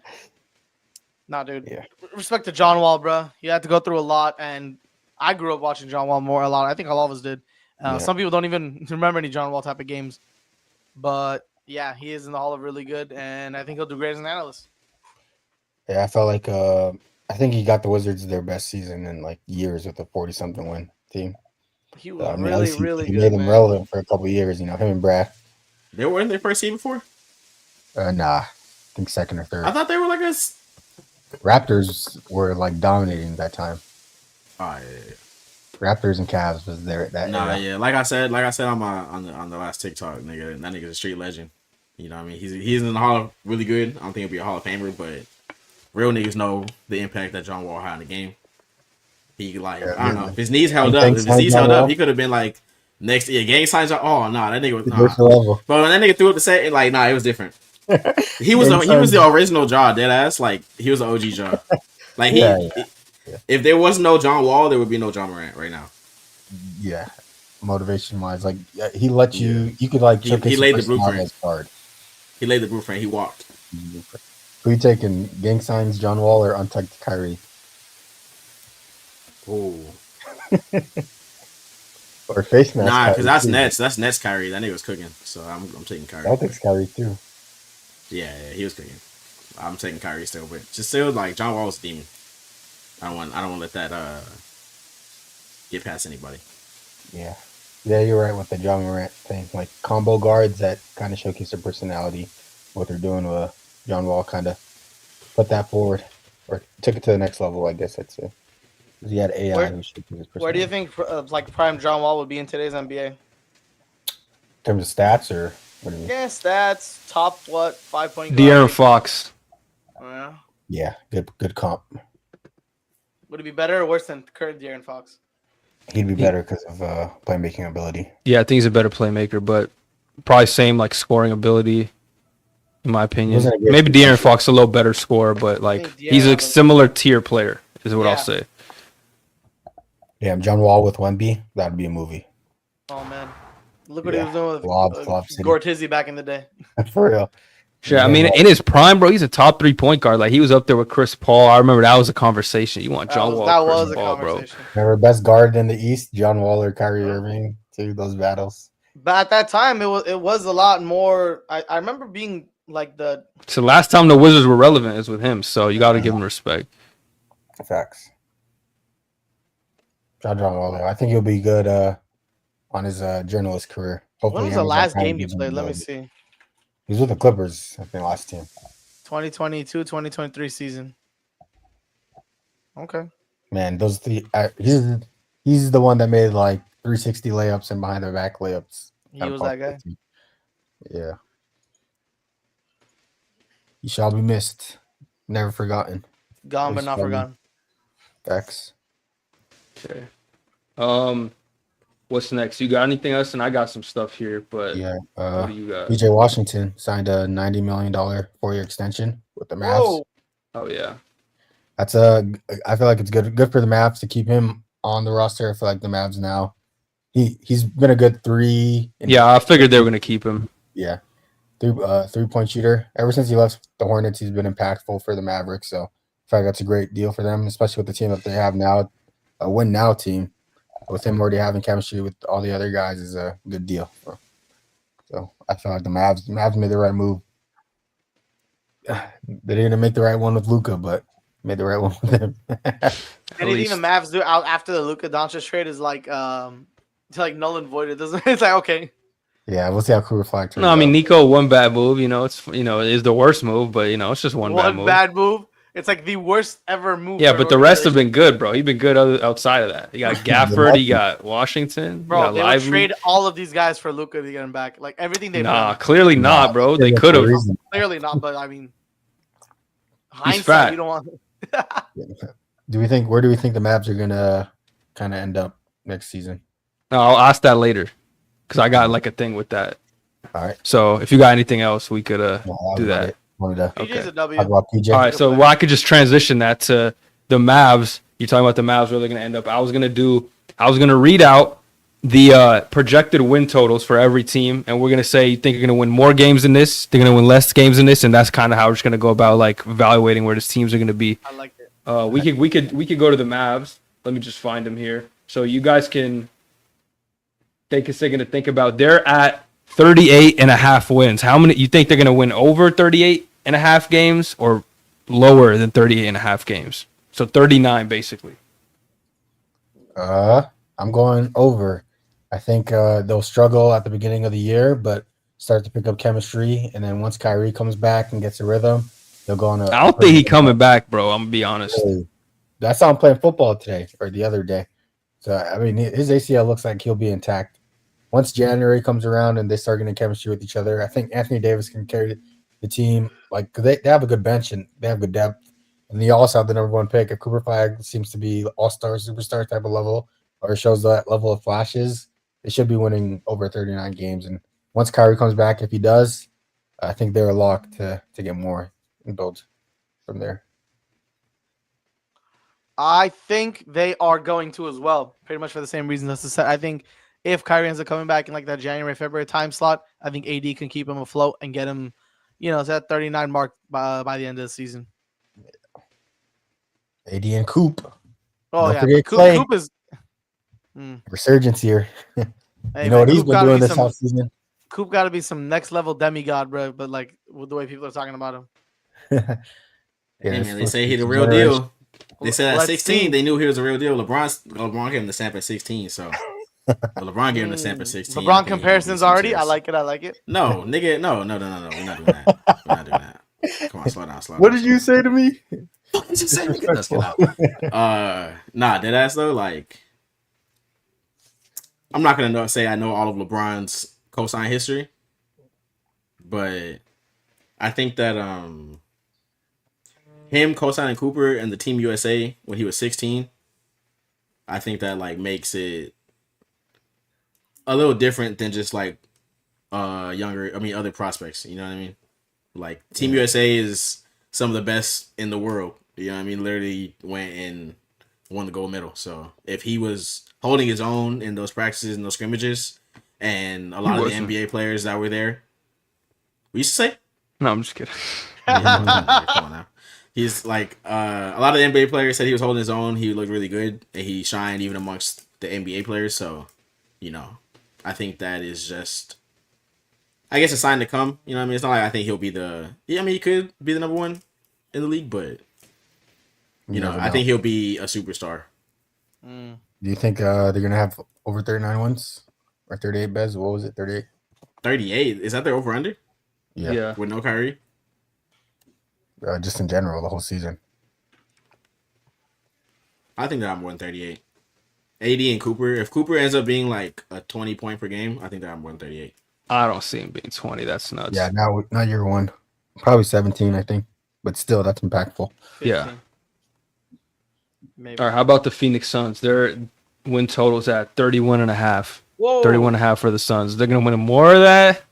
Nah, dude. Yeah. Respect to John Wall, bro. You had to go through a lot, and I grew up watching John Wall a lot. I think all of us did. Yeah. Some people don't even remember any John Wall type of games, but yeah, he is in the Hall of Really Good, and I think he'll do great as an analyst. Yeah, I felt like I think he got the Wizards their best season in like years with a 40-something win team. He was At really, least really he good. made them Man. relevant for a couple of years. You know, him and Brad. They were in their first seed before. Nah, I think second or third. I thought they were like a. Raptors were like dominating that time. Oh yeah. Raptors and Cavs was there at that. Nah, era. yeah. Like I said on the last TikTok, nigga, that nigga's a street legend. You know what I mean? He's in the Hall of Really Good. I don't think he'll be a Hall of Famer, but real niggas know the impact that John Wall had in the game. He like I don't know if his knees held up. If his knees held up, he could have been like next year. Gang signs are oh nah, that nigga was nah. Level. But when that nigga threw up the set, like nah, it was different. He was the original Jaw, dead ass. Like he was the OG Jaw. Like Yeah. If there was no John Wall, there would be no John Morant right now. Yeah, motivation wise, like he let you. You could like He showcase laid your the blueprint. personality as guard. He laid the blueprint. He walked. Who you taking? Gang signs, John Wall, or untucked Kyrie? Oh Or face mask? nah, because that's too. Nets. That's Nets Kyrie. That nigga was cooking. So I'm taking Kyrie. Celtics Kyrie too. Yeah, he was cooking. I'm taking Kyrie still, but just still like John Wall was a demon. I don't want to let that get past anybody. Yeah, you're right with the John Morant thing. Like combo guards that kind of showcase their personality. What they're doing with John Wall kind of put that forward or took it to the next level. I guess I'd say. He had AI Where- who showcased his Where do you personality. think like prime John Wall would be in today's NBA? In terms of stats or what do you mean? Yeah, stats, top 5 point guard. De'Aaron Fox. Yeah. Yeah, good comp. Would it be better or worse than current De'Aaron Fox? He'd be better because of playmaking ability. Yeah, I think he's a better playmaker, but probably same like scoring ability, in my opinion. Wasn't a great Maybe defense. De'Aaron Fox a little better scorer, but like think he's De'Aaron a has a- similar tier player, is what I'll Yeah. say. Damn, John Wall with Wemby, that'd be a movie. Oh man, look what he Yeah. was doing with Lob City. Gortizzi back in the day. For real. Sure, I mean, in his prime, bro, he's a top 3 point guard. Like he was up there with Chris Paul. I remember that was a conversation. You want John Wall, That Chris was a Paul, bro. conversation. Remember best guard in the East, John Wall or Kyrie Irving, too. Those battles. But at that time, it was a lot more. I remember being like the So last time the Wizards were relevant is with him, so you got to give him respect. Facts. John Wall, though. I think he'll be good on his journalist career. Hopefully, when was the Amazon last Prime game you gives him played? a Let me little bit. see. He was with the Clippers, I think, last team. 2022-2023 season. Okay. Man, those he's the one that made like 360 layups and behind the back layups. He was that guy. Yeah. He shall be missed. Never forgotten. Gone but not Funny. forgotten. Facts. Okay. What's next? You got anything else? And I got some stuff here, but Yeah. what do you got? PJ Washington signed a $90 million 4-year extension with the Mavs. Whoa. Oh yeah. That's I feel like it's good for the Mavs to keep him on the roster. I feel like the Mavs now. He's been a good 3. Yeah, I figured they were gonna keep him. Yeah. 3-point shooter. Ever since he left the Hornets, he's been impactful for the Mavericks. So I feel like that's a great deal for them, especially with the team that they have now. A win now team with him already having chemistry with all the other guys is a good deal. So I feel like the Mavs made the right move. They didn't make the right one with Luka, but made the right one with him. Anything the Mavs do out after the Luka Doncic trade is like it's like null and void. It doesn't. It's like okay. Yeah, we'll see how Kawhi turns No, I mean out. Nico, one bad move. It is the worst move, but it's just one bad move. It's like the worst ever move. Yeah, for but an the rest have organization. been good, bro. He's been good outside of that. You got Gafford, you got Washington, Bro, you got they would Lively. trade all of these guys for Luka to get him back. Like everything they've Nah, done. clearly not, bro. They That's could the have. reason. Clearly not, but I mean, He's hindsight, fat. you don't want. Where do we think the Mavs are gonna kind of end up next season? No, I'll ask that later because I got like a thing with that. All right. So if you got anything else, we could do that. Wanted to PJ's Okay. a W. talk about PJ. All right, so I could just transition that to the Mavs. You're talking about the Mavs, where they're going to end up. I was going to read out the projected win totals for every team, and we're going to say you think you're going to win more games than this, they're going to win less games than this, and that's kind of how we're just going to go about like evaluating where these teams are going to be. I like it. We could go to the Mavs. Let me just find them here, so you guys can take a second to think about. They're at 38.5 wins. How many you think they're going to win? Over 38.5 games or lower than 38.5 games? So 39 basically. I'm going over. I think they'll struggle at the beginning of the year, but start to pick up chemistry, and then once Kyrie comes back and gets a rhythm, they'll go on. I don't think he's coming back, bro. I'm gonna be honest. That's how I'm playing football today or the other day. So I mean, his ACL looks like he'll be intact. Once January comes around and they start getting chemistry with each other, I think Anthony Davis can carry the team. Like they have a good bench and they have good depth. And they also have the number 1 pick. If Cooper Flag seems to be all-star, superstar type of level, or shows that level of flashes, they should be winning over 39 games. And once Kyrie comes back, if he does, I think they're locked to get more and build from there. I think they are going to as well, pretty much for the same reason as I said. I think if Kyrie ends up coming back in like that January, February time slot, I think AD can keep him afloat and get him, to that 39 mark by the end of the season. AD and Coop. Oh, Don't yeah. forget But Clay. Coop is. Resurgence here. Hey, You know man, what he's Coop been gotta doing be this some- offseason? Coop got to be some next level demigod, bro. But like with the way people are talking about him. Hey, man, they it's say he's the it's real generation. deal. They said at Let's 16, see. they knew he was a real deal. LeBron gave him the stamp at 16, so LeBron gave him the stamp at 16. LeBron comparisons already. I like it. No, nigga, no. We're not doing that. We're not doing that. Come on, slow down. What did you say to me? Just say, nigga, let's get out. Dead ass though. Like, I'm not gonna say I know all of LeBron's cosign history, but I think that him co-signing Cooper and the Team USA when he was 16, I think that like makes it a little different than just like other prospects. You know what I mean? Like Team USA is some of the best in the world. You know what I mean? Literally went and won the gold medal. So if he was holding his own in those practices and those scrimmages, and a lot of the NBA players that were there, we used to say, No, I'm just kidding. come on now. He's like a lot of the NBA players said he was holding his own. He looked really good, and he shined even amongst the NBA players. So, you know, I think that is just, I guess, a sign to come. You know what I mean? It's not like I think he'll be he could be the number one in the league, but you know, I think he'll be a superstar. Do you think they're gonna have over 39 wins or 38? Bez, what was it? 38. 38 is that their over under? Yeah. With no Kyrie. Just in general, the whole season. I think that I'm 138. AD and Cooper. If Cooper ends up being like a 20 point per game, I think that I'm 138. I don't see him being 20. That's nuts. Yeah, not year one. Probably 17, I think. But still, that's impactful. 15. Yeah. Maybe. All right, how about the Phoenix Suns? Their win total's at 31.5. Whoa. 31.5 for the Suns. They're going to win more of that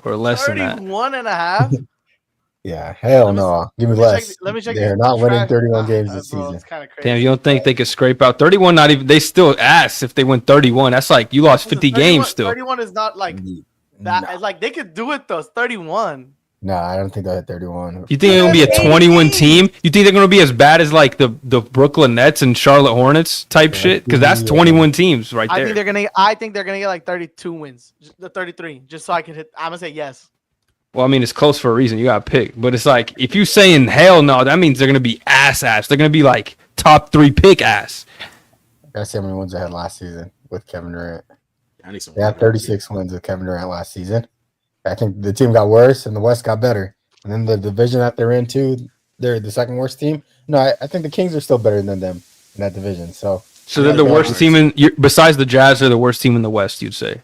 or less than that? 31.5? Yeah, hell no. Give me less. Let me check. They're not winning 31 games this season. It's kind of crazy. Damn, you don't think they could scrape out 31? Not even. They still ass if they win 31. That's like you lost 50 games still. 31 is not like that. Nah. Like they could do it though. It's 31. No, I don't think they'll hit 31. You think they're gonna be a 21 team? You think they're gonna be as bad as like the Brooklyn Nets and Charlotte Hornets type shit? Because that's 21 teams right there. I think they're gonna get like 32 wins, the 33, just so I can hit. I'm gonna say yes. Well, I mean, it's close for a reason. You got to pick. But it's like, if you saying hell no, that means they're going to be ass. They're going to be like top 3 pick ass. That's how many wins they had last season with Kevin Durant. I need some. They had 36 wins with Kevin Durant last season. I think the team got worse and the West got better. And then the division that they're in, too, they're the second worst team. No, I think the Kings are still better than them in that division. So they're the worst team besides the Jazz, they're the worst team in the West, you'd say.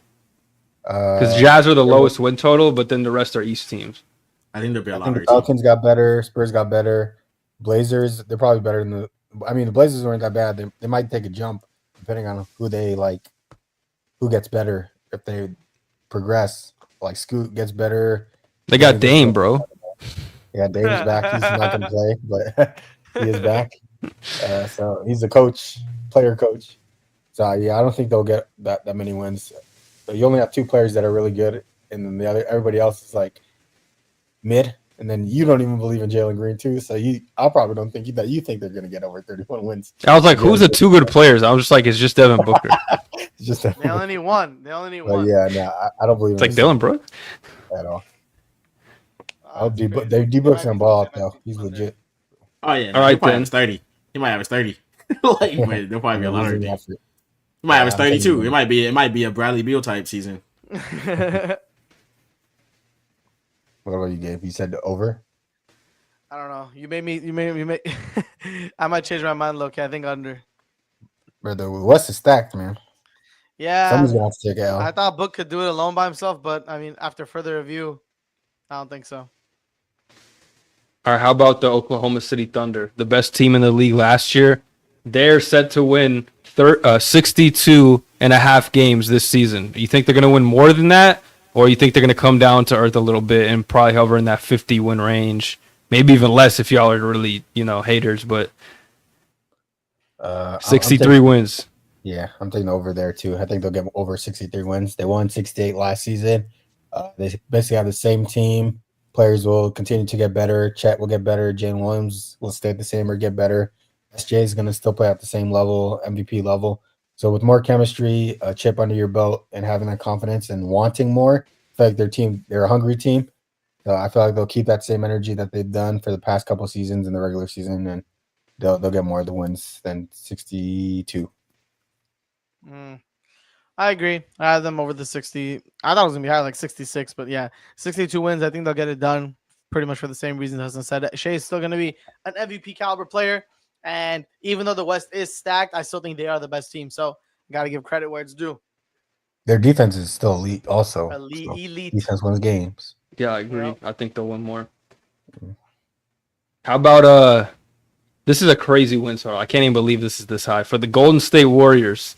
Because Jazz are the lowest win total, but then the rest are East teams. I think there'll be a lot. The Falcons got better. Spurs got better. Blazers, they're probably better than the Blazers weren't that bad. They might take a jump depending on who they like, who gets better if they progress. Like Scoot gets better. They got Dame, bro. Yeah, Dame's back. He's not going to play, but he is back. So he's a player coach. So yeah, I don't think they'll get that many wins. So you only have 2 players that are really good, and then everybody else is like mid. And then you don't even believe in Jalen Green too. So I probably don't think that you think they're going to get over 31 wins. I was like, who's the 2 good players? I was just like, it's just Devin Booker. It's just they only need one. Yeah, no, I don't believe it's like Dylan Brooks at all. D-Book's on ball out though. He's legit. Oh yeah. All right, then. 30. He might average 30. Like, there'll probably be a lot of things. He might average 32. It might be a Bradley Beal type season. What about you, Gabe? You said over? I don't know. You made me I might change my mind, low-key. I think under. Brother, the West is stacked, man. Yeah. Someone's gonna have to take it out. I thought Book could do it alone by himself, but I mean, after further review, I don't think so. All right, how about the Oklahoma City Thunder, the best team in the league last year? They're set to win 62 and a half games this season. You think they're going to win more than that, or you think they're going to come down to earth a little bit and probably hover in that 50 win range, maybe even less if y'all are really, haters, but 63 wins. Yeah, I'm taking over there too. I think they'll get over 63 wins. They won 68 last season. They basically have the same team. Players will continue to get better. Chet will get better. Jalen Williams will stay the same or get better. SJ is going to still play at the same level, MVP level. So with more chemistry, a chip under your belt, and having that confidence and wanting more, I feel like they're a hungry team. So I feel like they'll keep that same energy that they've done for the past couple of seasons in the regular season, and they'll get more of the wins than 62. I agree. I have them over the 60. I thought it was going to be higher, like 66, but yeah, 62 wins. I think they'll get it done pretty much for the same reason Hassan said. Shea is still going to be an MVP caliber player. And even though the West is stacked, I still think they are the best team. So got to give credit where it's due. Their defense is still elite also. Elite. Defense wins games. Yeah, I agree. I think they'll win more. How about This is a crazy win total. I can't even believe this is this high. For the Golden State Warriors,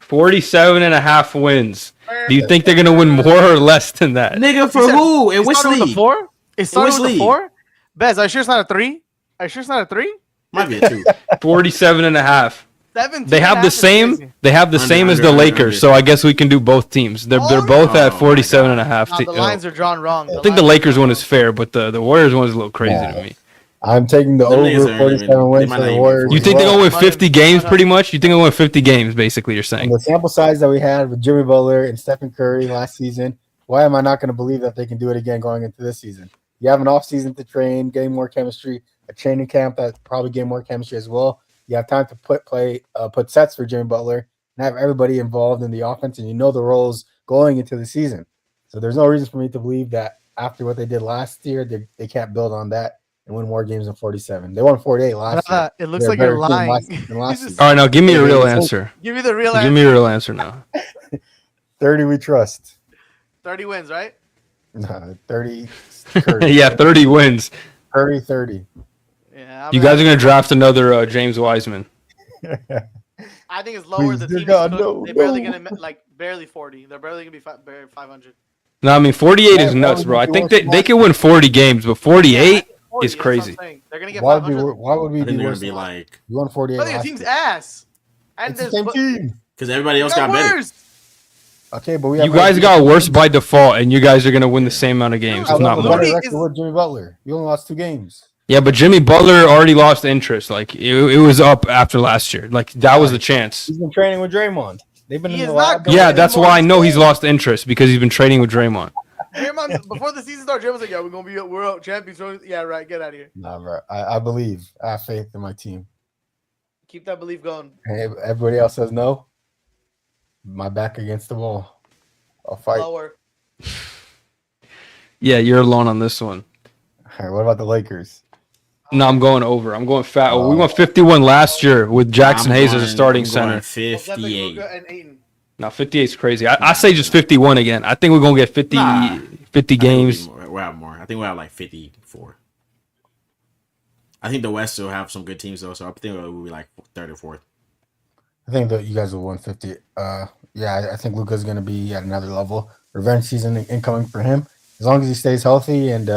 47.5 wins. Do you think they're going to win more or less than that? Nigga, for who? In which league? 4? It started with league? the 4? Bez, are you sure it's not a 3? Are you sure it's not a 3? Might be a 2. 47.5. 17 They have the same. They have the same as the Lakers, so I guess we can do both teams. They're both at 47.5. The lines are drawn wrong. I think the Lakers one is fair, but the Warriors one is a little crazy to me. I'm taking the Them niggas over aren't 47 even- wins they for might the not even Warriors. You as think they're well. going to win 50 games pretty much? You think they're going to win 50 games, basically, you're saying? And the sample size that we had with Jimmy Butler and Stephen Curry last season, why am I not going to believe that they can do it again going into this season? You have an off season to train, gain more chemistry, a training camp that probably gain more chemistry as well. You have time to put sets for Jimmy Butler and have everybody involved in the offense, and you know the roles going into the season. So there's no reason for me to believe that after what they did last year, they can't build on that and win more games than 47. They won 48 last year. It looks They're like a you're better team lying. than last season. All right, now give me a real answer. Give me the real Give answer. me a real answer now. 30 we trust. 30 wins, right? No, 30. Curry. Yeah, 30 wins. 30. Yeah. You guys are going to draft another James Wiseman. I think it's lower. Please, The dear team God, is no, they're barely no. gonna like barely 40. They're barely gonna be 500. No, I mean 48 is Why nuts, would bro. I you think want they to can win 40 games, but 48 40, is that's what I'm crazy. saying. They're gonna get Why 500. would we I be think they're worse? gonna be than- like, You won 48 But your last team's year. ass. And It's the there's same team. because everybody else They're got better. worse. Okay, but we You guys got worse by default, and you guys are going to win the same amount of games, if not a more. better Moody record is- with Jimmy Butler. You only lost 2 games. Yeah, but Jimmy Butler already lost interest. Like it was up after last year. Like that was the chance. He's been training with Draymond. They've been He in is the lab. not Yeah, Don't that's anymore. why I know he's lost interest because he's been trading with Draymond. Draymond, before the season started, Draymond's like, "Yeah, we're out champions." Yeah, right. Get out of here. Nah, bro. I believe. I have faith in my team. Keep that belief going. Hey, everybody else says no. My back against the wall. I'll fight. All Lower. Yeah, you're alone on this one. right, what about the Lakers? No, I'm going over. I'm going fat. Oh, we won 51 last year with Jackson I'm Hayes going- as a starting I'm going center. 58. Luka and Ayton. Now 58 is crazy. I say just 51 again. I think we're gonna get 50, Nah. 50 I think games. we'll have more. I think we'll have like 54. I think the West will have some good teams though, so I think it will be like third or fourth. I think that you guys will win 50. Yeah, I think Luka's going to be at another level. Revenge season incoming for him. As long as he stays healthy and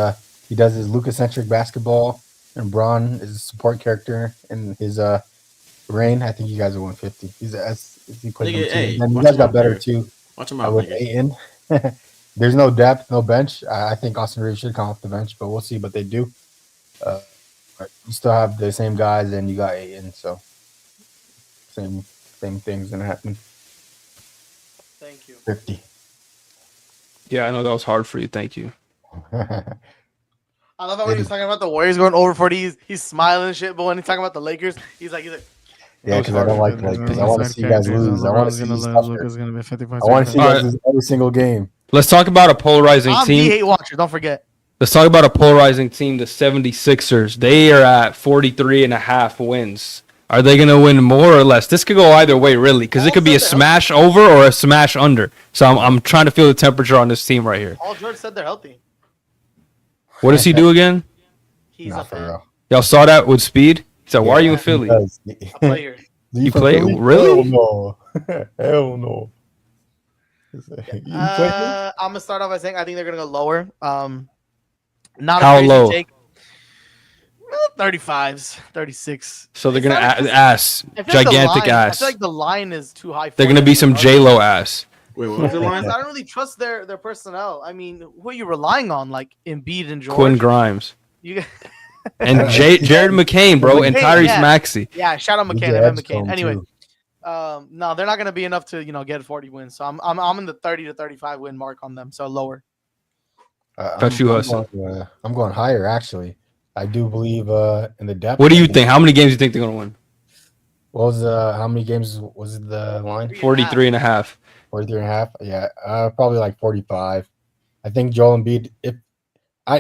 he does his Luka-centric basketball and Braun is a support character in his reign, I think you guys will win 50. He plays Nigga, them hey, too. And you watch guys him got out better there. too Watch them out, with nigga. Ayton. There's no depth, no bench. I think Austin Reeves should come off the bench, but we'll see what they do. But you still have the same guys and you got Ayton, so same thing's going to happen. Thank you. 50. Yeah, I know that was hard for you. Thank you. I love how when he's talking about the Warriors going over 40, he's smiling and shit. But when he's talking about the Lakers, he's like, Yeah, because I don't like because I want to see you guys lose. I want to see you suffer. Luka's gonna be 50 points. I want to see you guys Alright. lose every single game. Let's talk about a polarizing I'm team. D8 watcher. Don't forget. Let's talk about a polarizing team, the 76ers. They are at 43.5 wins. Are they going to win more or less? This could go either way, really, because it could be a smash over or a smash under. So I'm trying to feel the temperature on this team right here. Paul George said they're healthy. What does he do again? He's Not a for fan. real. Y'all saw that with speed? He said, why are you in Philly? Because- A player. You play? Really? Hell no. Hell no. You play? I'm gonna start off by saying I think they're gonna go lower. Not How a crazy low? take. 35s, 36. So they're It's going not to just- ass. I feel like the Gigantic line- I ass. feel like the line is too high. They're going to be some J-Lo ass. Wait, what was the line? I don't really trust their personnel. I mean, who are you relying on? Like Embiid and George. Quinn Grimes. You, And Jared McCain, bro, and McCain, Tyrese yeah. Maxey. yeah, shout out You McCain. get I meant Edgecombe, McCain. Anyway, too. no, they're not gonna be enough to get 40 wins. So I'm in the 30 to 35 win mark on them. So lower. Thought you, Hudson. I'm going higher, actually. I do believe in the depth. What do you think? How many games do you think they're going to win? What was how many games was the line? 43.5. 43.5. Yeah, probably like 45. I think Joel Embiid,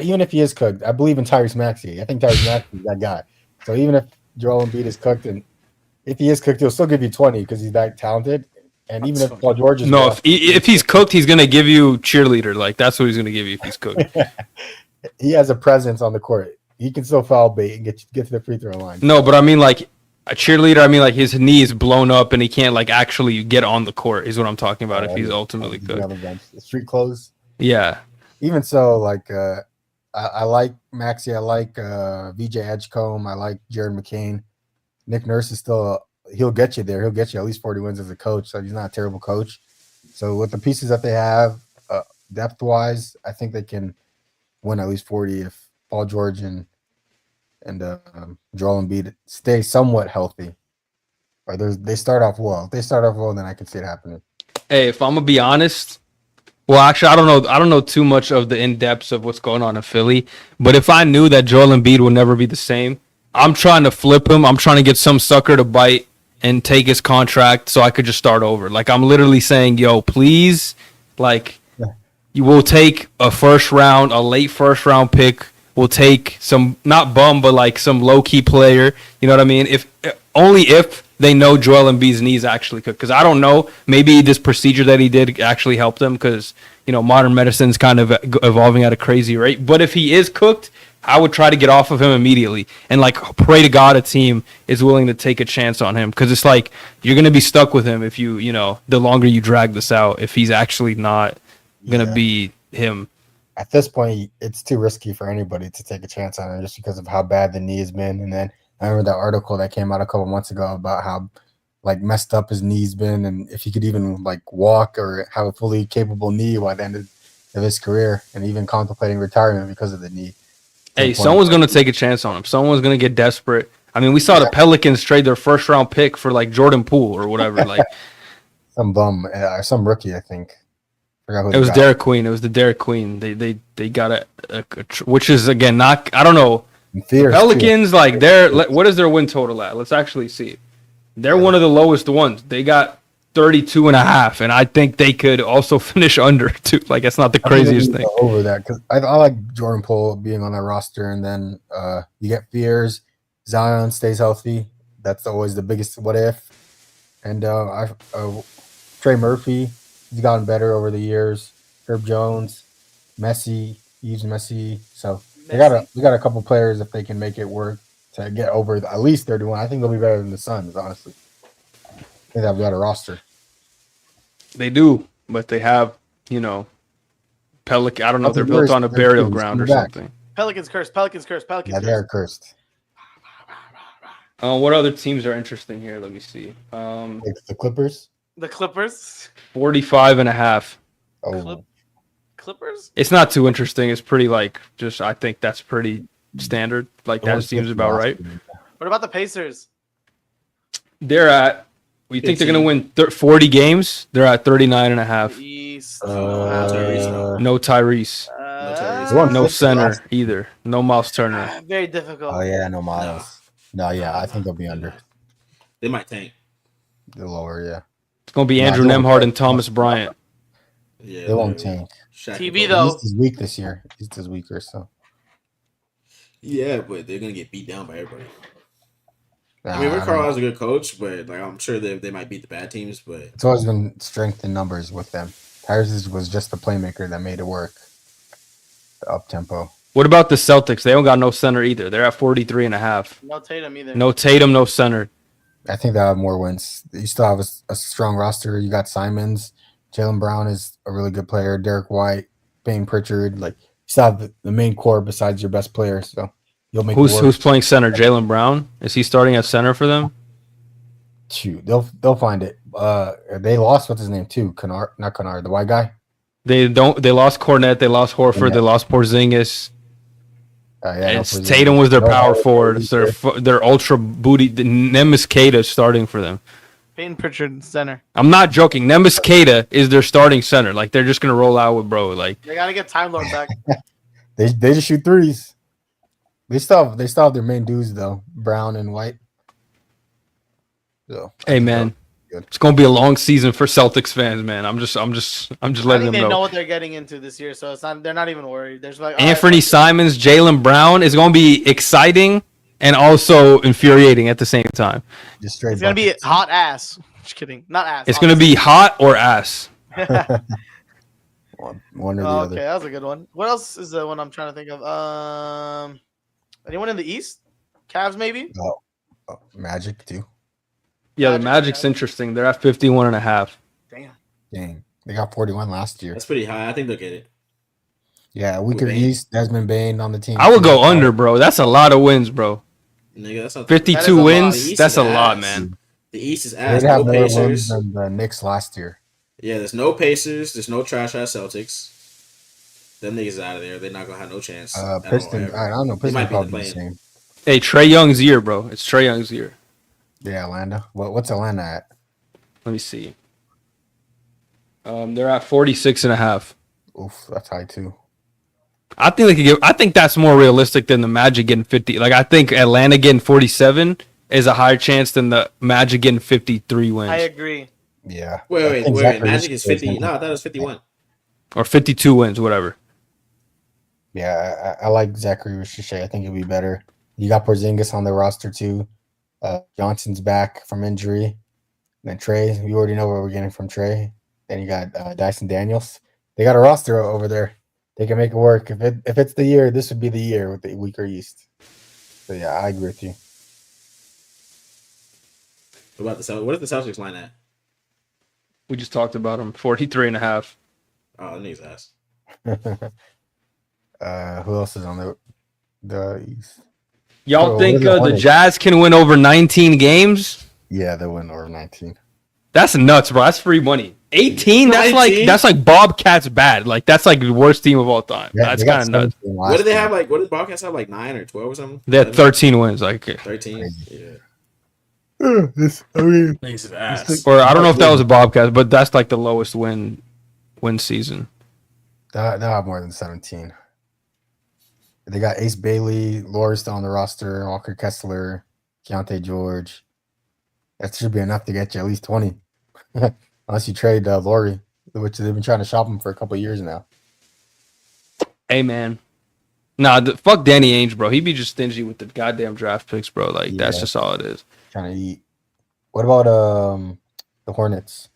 even if he is cooked, I believe in Tyrese Maxey. I think Tyrese Maxey is that guy. So even if Joel Embiid is cooked, and if he is cooked, he'll still give you 20 because he's that talented. And even if Paul George is No, if he's cooked, he's going to give you cheerleader. Like, that's what he's going to give you if he's cooked. he has a presence on the court. he can still foul bait and get to the free throw line. No, but I mean like a cheerleader. I mean like his knee is blown up and he can't like actually get on the court. Is what I'm talking about. If he's ultimately He's on cooked. the bench. The street clothes. Yeah. Even so, like I like Maxey. I like VJ Edgecombe. I like Jared McCain. Nick Nurse is still. He'll get you there. He'll get you at least 40 wins as a coach. So he's not a terrible coach. So with the pieces that they have, depth wise, I think they can win at least 40 if Paul George and Joel Embiid stay somewhat healthy. Or they start off well. If they start off well, then I can see it happening. Hey, if I'm gonna be honest, well, actually, I don't know too much of the in depths of what's going on in Philly. But if I knew that Joel Embiid will never be the same, I'm trying to flip him. I'm trying to get some sucker to bite and take his contract so I could just start over. Like I'm literally saying, yo, please, like you will take a late first round pick. We'll take some not bum, but like some low key player. You know what I mean? If they know Joel Embiid's knees actually cooked. Because I don't know, maybe this procedure that he did actually helped him because modern medicine's kind of evolving at a crazy rate. But if he is cooked, I would try to get off of him immediately and like pray to God a team is willing to take a chance on him because it's like you're gonna be stuck with him if the longer you drag this out if he's actually not gonna be him. At this point, it's too risky for anybody to take a chance on him just because of how bad the knee has been. And then I remember that article that came out a couple months ago about how like messed up his knee's been and if he could even like walk or have a fully capable knee by the end of his career and even contemplating retirement because of the knee. Hey, someone's going to take a chance on him. Someone's going to get desperate. I mean, we saw the Pelicans trade their first round pick for like Jordan Poole or whatever. Like some bum, some rookie, I think. It was Derek Queen. It was the Derek Queen. They got which is again not. I don't know. Pelicans like what is their win total at? Let's actually see. They're one of the lowest ones. They got 32.5, and I think they could also finish under too. Like it's not the craziest thing. Over that because I like Jordan Poole being on that roster, and then you get Fears, Zion stays healthy. That's always the biggest what if. And Trey Murphy, he's gotten better over the years. Herb Jones, Messi, Yves Messi. So we got a couple players if they can make it work to get over at least 31. I think they'll be better than the Suns, honestly. I think they've got a roster. They do, but they have, Pelican. I don't know. They're built on a burial ground or something. Pelicans cursed. Yeah, they're cursed. What other teams are interesting here? Let me see. The Clippers. The Clippers. 45.5. Oh. Clippers? It's not too interesting. It's pretty I think that's pretty standard. Like that seems about right. What about the Pacers? They're at. You think they're gonna win 40 games? They're at 39.5. East. No Tyrese. No center either. No Miles Turner. Very difficult. Oh yeah, no Miles. No, yeah, I think they'll be under. They might tank. The lower, yeah. It's gonna be Andrew Nembhard and Thomas Bryant. Yeah, they won't tank. TV though. East is weak this year. East is weaker, so. Yeah, but they're gonna get beat down by everybody. I mean, Rick Carlisle's a good coach, but I'm sure they might beat the bad teams. But it's always been strength in numbers with them. Tyrese was just the playmaker that made it work. The up tempo. What about the Celtics? They don't got no center either. They're at 43.5. No Tatum either. No Tatum, no center. I think they have more wins. You still have a strong roster. You got Simons. Jaylen Brown is a really good player. Derek White, Payne Pritchard. Like you still have the main core besides your best player. So you'll make who's playing center? Jaylen Brown? Is he starting at center for them? Shoot, they'll find it. They lost what's his name too? Not Kennard, the white guy. They lost Cornette. They lost Horford. They lost Porzingis. Tatum was their power forward. Their ultra booty. Nemes Keita is starting for them. Payne Pritchard center. I'm not joking. Nemes Keita is their starting center. Like they're just gonna roll out with bro. Like they gotta get Time Lord back. they just shoot threes. They still have their main dudes though, Brown and White. So hey man, it's gonna be a long season for Celtics fans, man. I'm just letting them know. They know what they're getting into this year, so they're not even worried. There's Anthony Simons, Jaylen Brown is gonna be exciting and also infuriating at the same time. Just straight. It's gonna be hot ass. Just kidding, not ass. It's gonna be hot or ass. One or the other. Okay, that was a good one. What else is the one I'm trying to think of? Anyone in the East? Cavs maybe. Magic too. Yeah, the Magic, Magic's yeah. interesting. They're at 51.5. Damn. Dang, they got 41 last year. That's pretty high. I think they'll get it. Yeah, weaker Bane. East. Desmond Bane on the team. I would too. go under, bro. That's a lot of wins, bro. Nigga, that's not 52 That is a lot. The wins. East That's is a lot, ass. man. The East is They ass. did have No more wins Pacers. than the Knicks last year. Yeah, there's no Pacers. There's no trash ass Celtics. Them niggas is out of there. They're not gonna have no chance. at all, Pistons. ever. I don't know. They Pistons might be in the probably the play-in. same. Hey, Trey Young's year, bro. It's Trey Young's year. Yeah, Atlanta. What's Atlanta at? Let me see. They're at 46.5. Oof, that's high too. I think they could give. I think that's more realistic than the Magic getting 50. Like I think Atlanta getting 47 is a higher chance than the Magic getting 53 wins I agree. Yeah. I Wait. think Zach Magic is Ertz 50. No, I thought it was 51. or 52 wins, whatever. Yeah, I like Zachary Richichet. I think it'll be better. You got Porzingis on the roster too. Johnson's back from injury. Then Trey, we already know where we're getting from Trey. Then you got Dyson Daniels. They got a roster over there. They can make it work. If it's the year, this would be the year with the weaker East. So yeah, I agree with you. What about the Celtics? What is the Celtics line at? We just talked about them. 43.5. Oh, that nigga's ass. Who else is on the East? Y'all Oh, think what are the the Hornets? Jazz can win over 19 games? Yeah, they win over 19. That's nuts, bro. That's free money. 18? That's 19? like Bobcats bad. Like that's like the worst team of all time. Yeah, That's they got kind of nuts. 17 What last did they year. have? Like, what did Bobcats have? Like 9 or 12 or something? They had 13 wins. Like, 13. Yeah. Niggas Niggas ass. or I don't know if that was a Bobcats, but that's like the lowest win season. They'll have more than 17. They got Ace Bailey, Laura still on the roster, Walker Kessler, Keontae George. That should be enough to get you at least 20. Unless you trade Laurie, which they've been trying to shop him for a couple of years now. Hey man, nah, fuck Danny Ainge, bro. He be just stingy with the goddamn draft picks, bro. Like that's Yeah. just all it is. Trying to eat. What about the Hornets?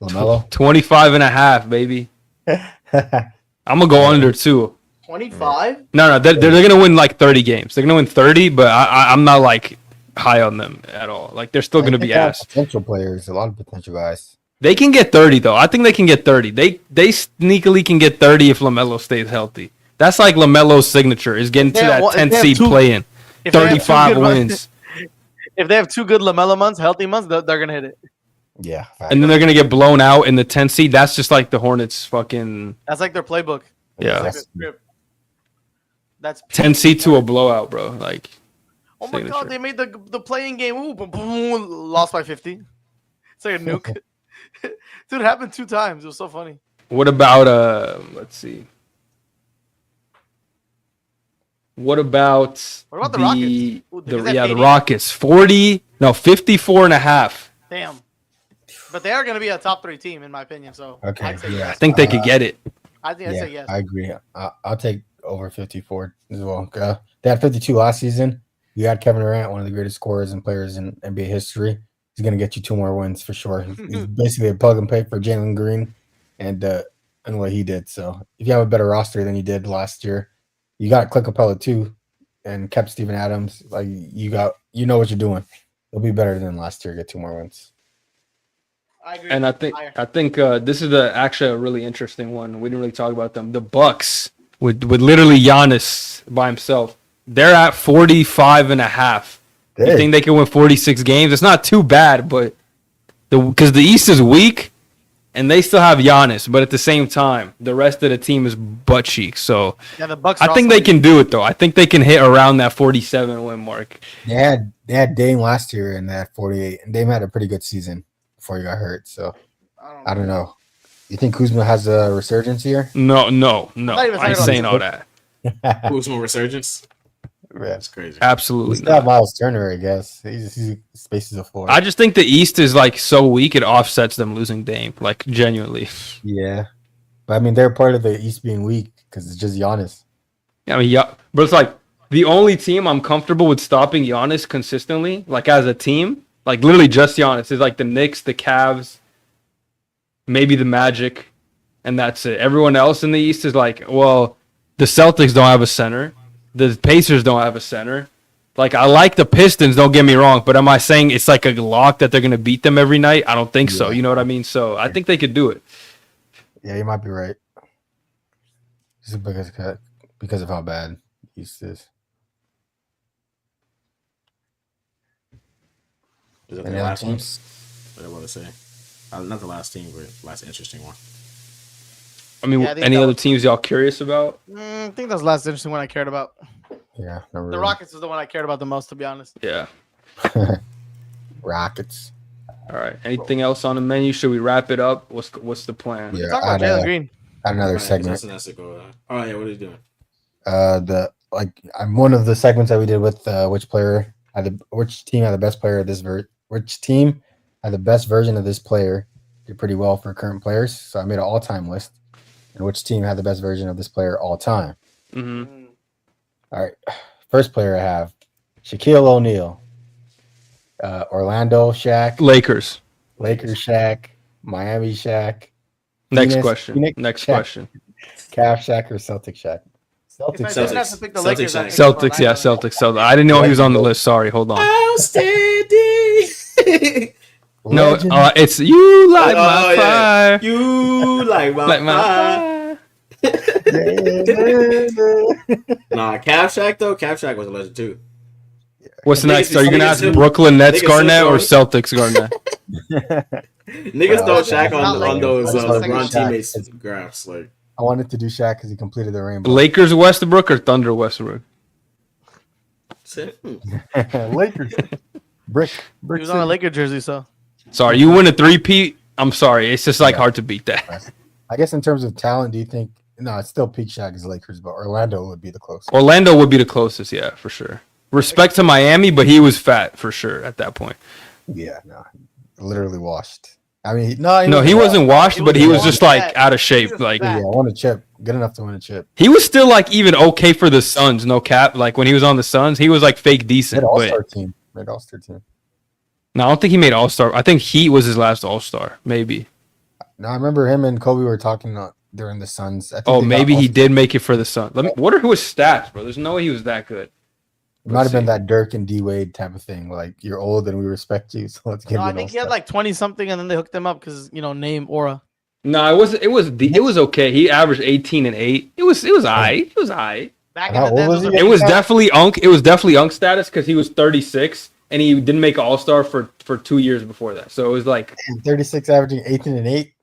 LaMelo? 25.5, baby. I'm gonna go under too. 25? No, they're gonna win like 30 games. They're gonna win 30, but I'm not like high on them at all. Like they're still gonna be They have ass. Potential players, a lot of potential guys. They can get 30 though. I think they can get 30. They sneakily can get 30 if LaMelo stays healthy. That's like LaMelo's signature is getting to Yeah, that well, if 10th they have seed two- play-in. If they have two 35 good wins. If they have 2 good LaMelo months, healthy months, they're gonna hit it. Yeah. And then they're gonna get blown out in the 10th seed. That's just like the Hornets fucking That's like their playbook. yeah. That's like their script. That's 10 seed to a blowout, bro. Like Oh my signature. god, they made the playing game. Ooh, boom, boom, lost by 50. It's like a nuke. Dude, it happened 2 times. It was so funny. what about let's see. What about What about the Rockets? Ooh, because they have the KD. Rockets 54.5. Damn. But they are going to be a top 3 team, in my opinion. So Okay, I'd say yeah. I yes. think they could get it. I'd say yes. I agree. I'll take over 54 as well. They had 52 last season. You got Kevin Durant, one of the greatest scorers and players in NBA history. He's going to get you 2 more wins for sure. He's basically a plug and play for Jalen Green and what he did. So if you have a better roster than you did last year, you got Clint Capella too and kept Steven Adams. Like you know what you're doing. It'll be better than last year. Get 2 more wins. I agree. And I think this is actually a really interesting one. We didn't really talk about them. The Bucks with literally Giannis by himself. They're at 45.5. You Dang. think they can win 46 games? It's not too bad, but because the East is weak and they still have Giannis, but at the same time, the rest of the team is butt cheeks. So Yeah, the Bucks. I think they can do it though. I think they can hit around that 47 win mark. They had Dame last year and they had 48, and Dame had a pretty good season before he got hurt. So I don't know. You think Kuzma has a resurgence here? No. not even I ain't talking saying all about that. Kuzma resurgence. Yeah. That's crazy. We Absolutely still have not. Miles Turner, I guess. He spaces the floor. I just think the East is like so weak it offsets them losing Dame. Like genuinely. Yeah. But I mean, they're part of the East being weak because it's just Giannis. I mean, yeah, but it's like the only team I'm comfortable with stopping Giannis consistently, like as a team, like literally just Giannis, is like the Knicks, the Cavs, maybe the Magic, and that's it. Everyone else in the East is like, well, the Celtics don't have a center. the Pacers don't have a center. Like, I like the Pistons, don't get me wrong, but am I saying it's like a lock that they're going to beat them every night? I don't think so. You know what I mean? So I think they could do it. Yeah, you might be right. Just because of how bad East is. Is that the Any other last one? teams? What I want to say. Not the last team, but last interesting one. I mean, Yeah, I think any that other was- teams y'all curious about? I think that's the last interesting one I cared about. Yeah, no, The really. Rockets is the one I cared about the most, to be honest. Yeah. Rockets. All right. Anything else on the menu? Should we wrap it up? What's the plan? Yeah, Talk about Jalen Green. I had another Alright, segment. Justin has to go. Oh yeah, what are you doing? I'm one of the segments that we did with which team had the best player of this which team had the best version of this player did pretty well for current players. So I made an all-time list, and which team had the best version of this player all time. Mm-hmm. All right, first player I have Shaquille O'Neal, Orlando Shaq, Lakers. Lakers Shaq, Miami Shaq, Next Phoenix- question. Phoenix Next Shaq. question. Cavs Shaq, or Celtic Shaq. If I Celtics. didn't have to pick the Celtics, Lakers, I'd Shaq. pick Celtics, yeah, Orlando. Celtics. I didn't know he was on the list. Sorry, hold on. Outstanding. No, Legend. it's you like Oh, my yeah. fire. You like my, Like my fire. fire. Nah, Cav Shack though. Cav Shack was a legend too. What's Niggas next? be Are you gonna niggas ask still- Brooklyn Nets niggas Garnett still or going. Celtics Garnett? Niggas Well, throw it's Shaq not on Lakers. those It's not LeBron Shaq. teammates graphs. Like I wanted to do Shaq because he completed the rainbow. Lakers Westbrook or Thunder Westbrook? Lakers. Brick. He was on a Laker jersey, so Sorry, you win a three-peat. I'm sorry. It's just like Yeah. hard to beat that. I guess in terms of talent, do you think? No, it's still peak Shaq is Lakers, but Orlando would be the closest. Orlando would be the closest, yeah, for sure. Respect to Miami, but he was fat for sure at that point. Yeah, no, literally washed. I mean, no, No, he wasn't washed, He but he was wasn't just like fat. out of He shape. was Like fat. Yeah, won a chip, good enough to win a chip. he was still like even okay for the Suns, no cap. Like when he was on the Suns, he was like fake decent. Made All-Star But team. Made All-Star team. no, I don't think he made All-Star. I think Heat was his last All-Star, maybe. No, I remember him and Kobe were talking during the Suns. I think Oh, they got maybe he All-Star. did make it for the Suns. What are his stats, bro? There's no way he was that good. It might have been see. that Dirk and D Wade type of thing. Like you're old and we respect you, so let's give no, you I an think he had All-Star. like 20 something, and then they hooked him up because name aura. No, it was okay. He averaged 18 and 8. It was aight. It was aight. Back How in the day, old was those he? are It was big definitely Unk. It was definitely Unk status because he was 36 and he didn't make All-Star for 2 years before that. So it was like 36 averaging 18 and 8.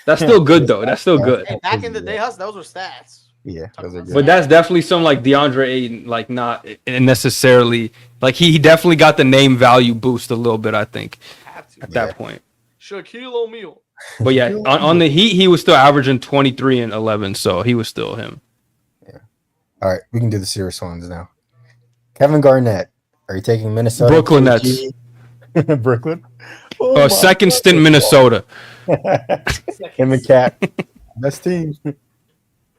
that's still good though. That's still good. Hey, back in the day, those were stats. Yeah, those are good. But that's definitely some like DeAndre Ayton, like not necessarily like he definitely got the name value boost a little bit, I think, Have to. at that point. Shaquille O'Neal. But yeah, on the Heat, he was still averaging 23 and 11, so he was still him. All right, we can do the serious ones now. Kevin Garnett, are you taking Minnesota? Brooklyn KG? Brooklyn. Oh my Second God. stint Minnesota. Him and Cat, best team.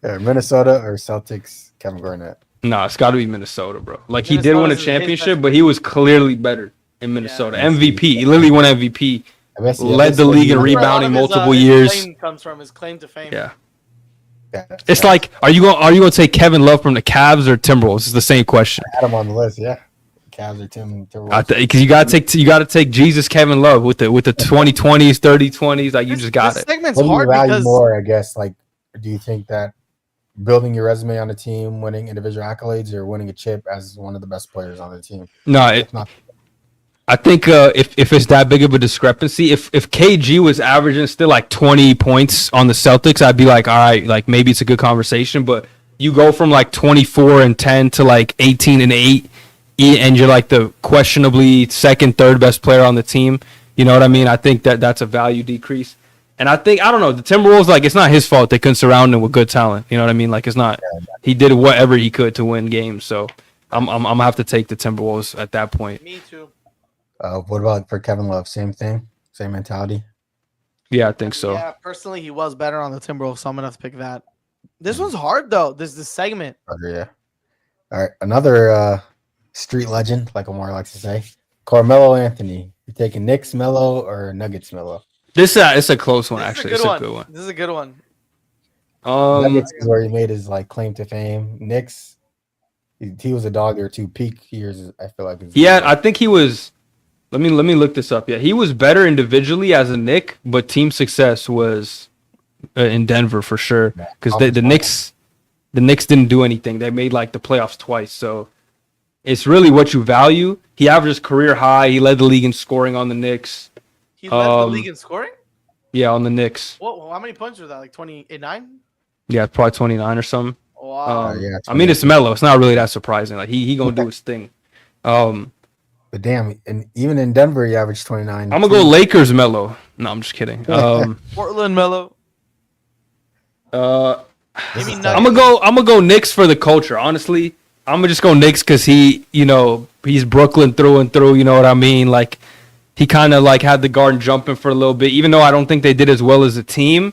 Yeah, Minnesota or Celtics? Kevin Garnett. No, it's got to be Minnesota, bro. Like he did win a Minnesota's his championship, best- but he was clearly better in Minnesota. Yeah. MVP, he literally won MVP. I guess, Led that's the what league he- in That's where a lot rebounding of his, multiple his years. claim comes from his claim to fame. Yeah, Yeah, it's yeah. like, are you gonna take Kevin Love from the Cavs or Timberwolves? It's the same question. I had him on the list. Yeah, Cavs or Timberwolves. Because you gotta take Jesus Kevin Love with the 2020s, 30-20s. Like you just got this it. segment's What do you hard value because more? I guess. Like, do you think that building your resume on a team, winning individual accolades, or winning a chip as one of the best players on the team? No, It's not. I think if it's that big of a discrepancy, if KG was averaging still like 20 points on the Celtics, I'd be like, all right, like maybe it's a good conversation. But you go from like 24 and 10 to like 18 and 8, and you're like the questionably second, third best player on the team. You know what I mean? I think that's a value decrease. And I don't know, the Timberwolves, like, it's not his fault they couldn't surround him with good talent. You know what I mean? Like, it's not, he did whatever he could to win games. So I'm gonna have to take the Timberwolves at that point. me too. What about for Kevin Love? Same thing, same mentality. Yeah, I think so. Yeah, personally, he was better on the Timberwolves, so I'm gonna have to pick that. This one's hard though. This segment. Yeah. All right, another street legend, like Omar likes to say, Carmelo Anthony. You taking Knicks Melo or Nuggets Melo? It's a close one, This actually. is It's a a good good one. one. This is a good one. Nuggets is where he made his like claim to fame. Knicks, He was a dog there too. Peak years, I feel like. Yeah, I think he was. Let me look this up. Yeah, he was better individually as a Knick, but team success was in Denver for sure. Because the Knicks didn't do anything. They made like the playoffs twice. So it's really what you value. He averaged career high. He led the league in scoring on the Knicks. He led the league in scoring. Yeah, on the Knicks. What? How many points was that? Like 29? Yeah, probably 29 or something. Wow. Yeah, I mean, it's Melo. It's not really that surprising. Like he gonna do his thing. But damn, and even in Denver, he averaged 29. I'm gonna go Lakers Melo. No, I'm just kidding. Portland Melo. Give me I'm gonna go Knicks for the culture. Honestly, I'm gonna just go Knicks because he's Brooklyn through and through. You know what I mean? Like he kind of like had the Garden jumping for a little bit, even though I don't think they did as well as a team.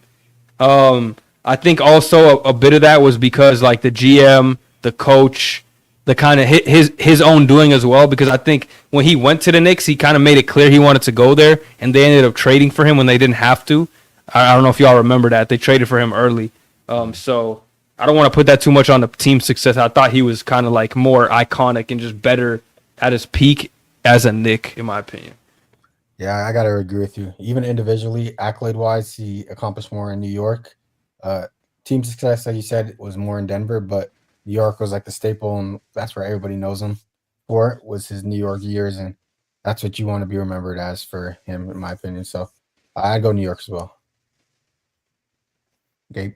I think also a bit of that was because like the GM, the coach, the kind of his own doing as well. Because I think when he went to the Knicks, he kind of made it clear he wanted to go there, and they ended up trading for him when they didn't have to. I don't know if y'all remember that they traded for him early. So I don't want to put that too much on the team success. I thought he was kind of like more iconic and just better at his peak as a Knick, in my opinion. Yeah, I gotta agree with you. Even individually, accolade wise, he accomplished more in New York. Team success, like you said, was more in Denver, but New York was like the staple, and that's where everybody knows him for. Was his New York years, and that's what you want to be remembered as for him, in my opinion. So I'd go New York as well. Gabe.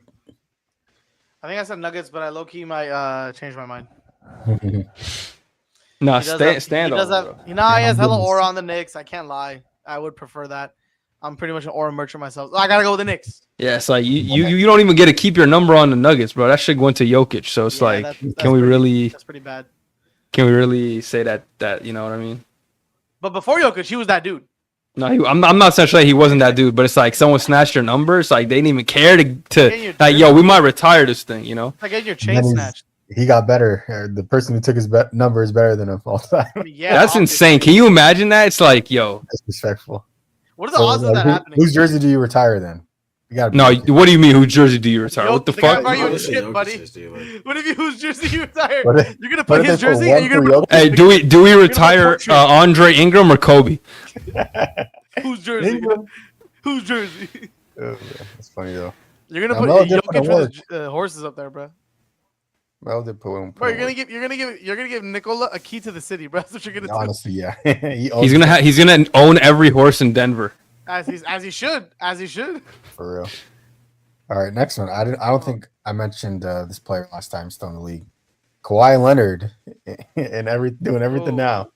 I think I said Nuggets, but I low key might change my mind. No, He stand does on. have, he has hella aura on the Knicks. I can't lie. I would prefer that. I'm pretty much an aura merchant myself. I gotta go with the Knicks. Yeah, it's like you don't even get to keep your number on the Nuggets, bro. That shit went to Jokic. So it's can we really? That's pretty bad. Can we really say that you know what I mean? But before Jokic, he was that dude. No, I'm not saying he wasn't that dude, but it's like someone snatched your number. It's like they didn't even care to like, yo, we might retire this thing, you know? Like getting your chain snatched. He got better. The person who took his number is better than him all the time. Yeah, that's insane. Can you imagine that? It's like, yo, disrespectful. What are the odds of that happening? Whose jersey do you retire then? You got no. What do you mean? Whose jersey do you retire? What the fuck? Are you shit, buddy? What if you whose jersey you retire? You're gonna put his jersey, and you're gonna. Hey, do we retire Andre Ingram or Kobe? Whose jersey? Whose jersey? That's funny though. You're gonna put Jokic with his horses up there, bro. Well, they put him. Bro, you're gonna give Nikola a key to the city, bro. That's what you're gonna do. Honestly, yeah. he's gonna own every horse in Denver. As he should. For real. All right, next one. I don't think I mentioned this player last time. Still in the league. Kawhi Leonard, and doing everything now.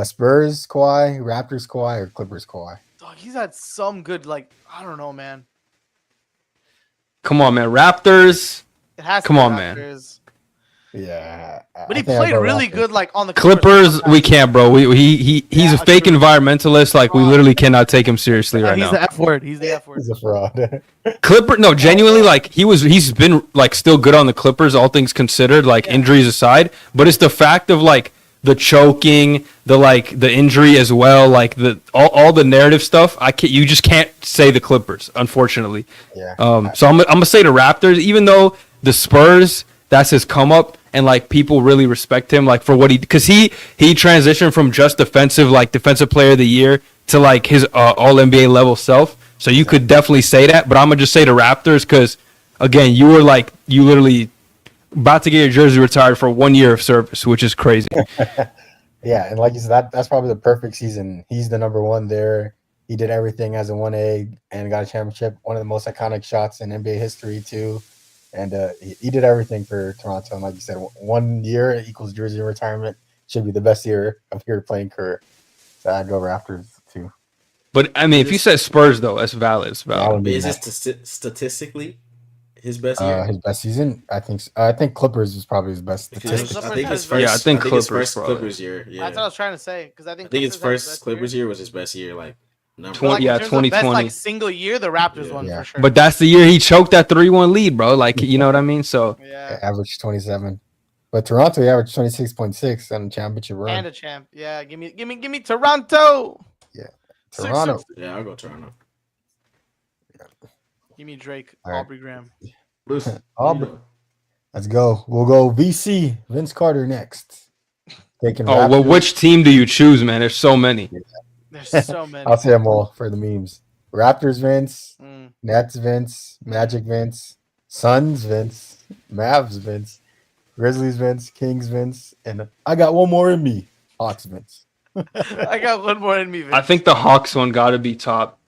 Spurs Kawhi, Raptors Kawhi, or Clippers Kawhi. Dog, he's had some good, like, I don't know, man. Come on, man. Raptors. It has to Come be on, Raptors. man. Yeah, but he played really good, like on the Clippers. We can't, bro. He's a fake environmentalist. Like we literally cannot take him seriously right now. He's the F word. He's the F word. He's a fraud. Clipper. No, genuinely, like he's been like still good on the Clippers, all things considered, like injuries aside. But it's the fact of like the choking, the injury as well, like all the narrative stuff. You just can't say the Clippers, unfortunately. Yeah. So I'm gonna say the Raptors, even though the Spurs, that's his come up, and like people really respect him, like for what because he transitioned from just defensive player of the year to like his all NBA level self. So you could definitely say that, but I'm gonna just say the Raptors because again, you literally about to get your jersey retired for 1 year of service, which is crazy. Yeah, and like you said, that's probably the perfect season. He's the number one there. He did everything as a 1A and got a championship. One of the most iconic shots in NBA history too. And he did everything for Toronto. And like you said, 1 year equals jersey retirement. Should be the best year of your playing career. So I'd go Raptors too. But I mean, if you said Spurs though, that's valid. It's valid. Is it statistically his best year? His best season, I think. I think Clippers was probably his best statistics. I think his first. Yeah, I think his Clippers. first Clippers year. Yeah, that's what I was trying to say because I think his first Clippers year was his best year. Like 2020. Best, like single year, the Raptors won for sure. But that's the year he choked that 3-1 lead, bro. Like you know what I mean? So average 27. But Toronto, he averaged 26.6 on the championship run. And a champ. Yeah, give me Toronto. Yeah, Toronto. Yeah, I'll go Toronto. Give me Drake, Aubrey Graham. Aubrey. Let's go. We'll go VC. Vince Carter next. Taking Oh, well, Raptors. which team do you choose, man? There's so many. There's so many. I'll say them all for the memes. Raptors Vince, Mm. Nets Vince, Magic Vince, Suns Vince, Mavs Vince, Grizzlies Vince, Kings Vince, and I got one more in me. Hawks Vince. I got one more in me. Vince. I think the Hawks one got to be top,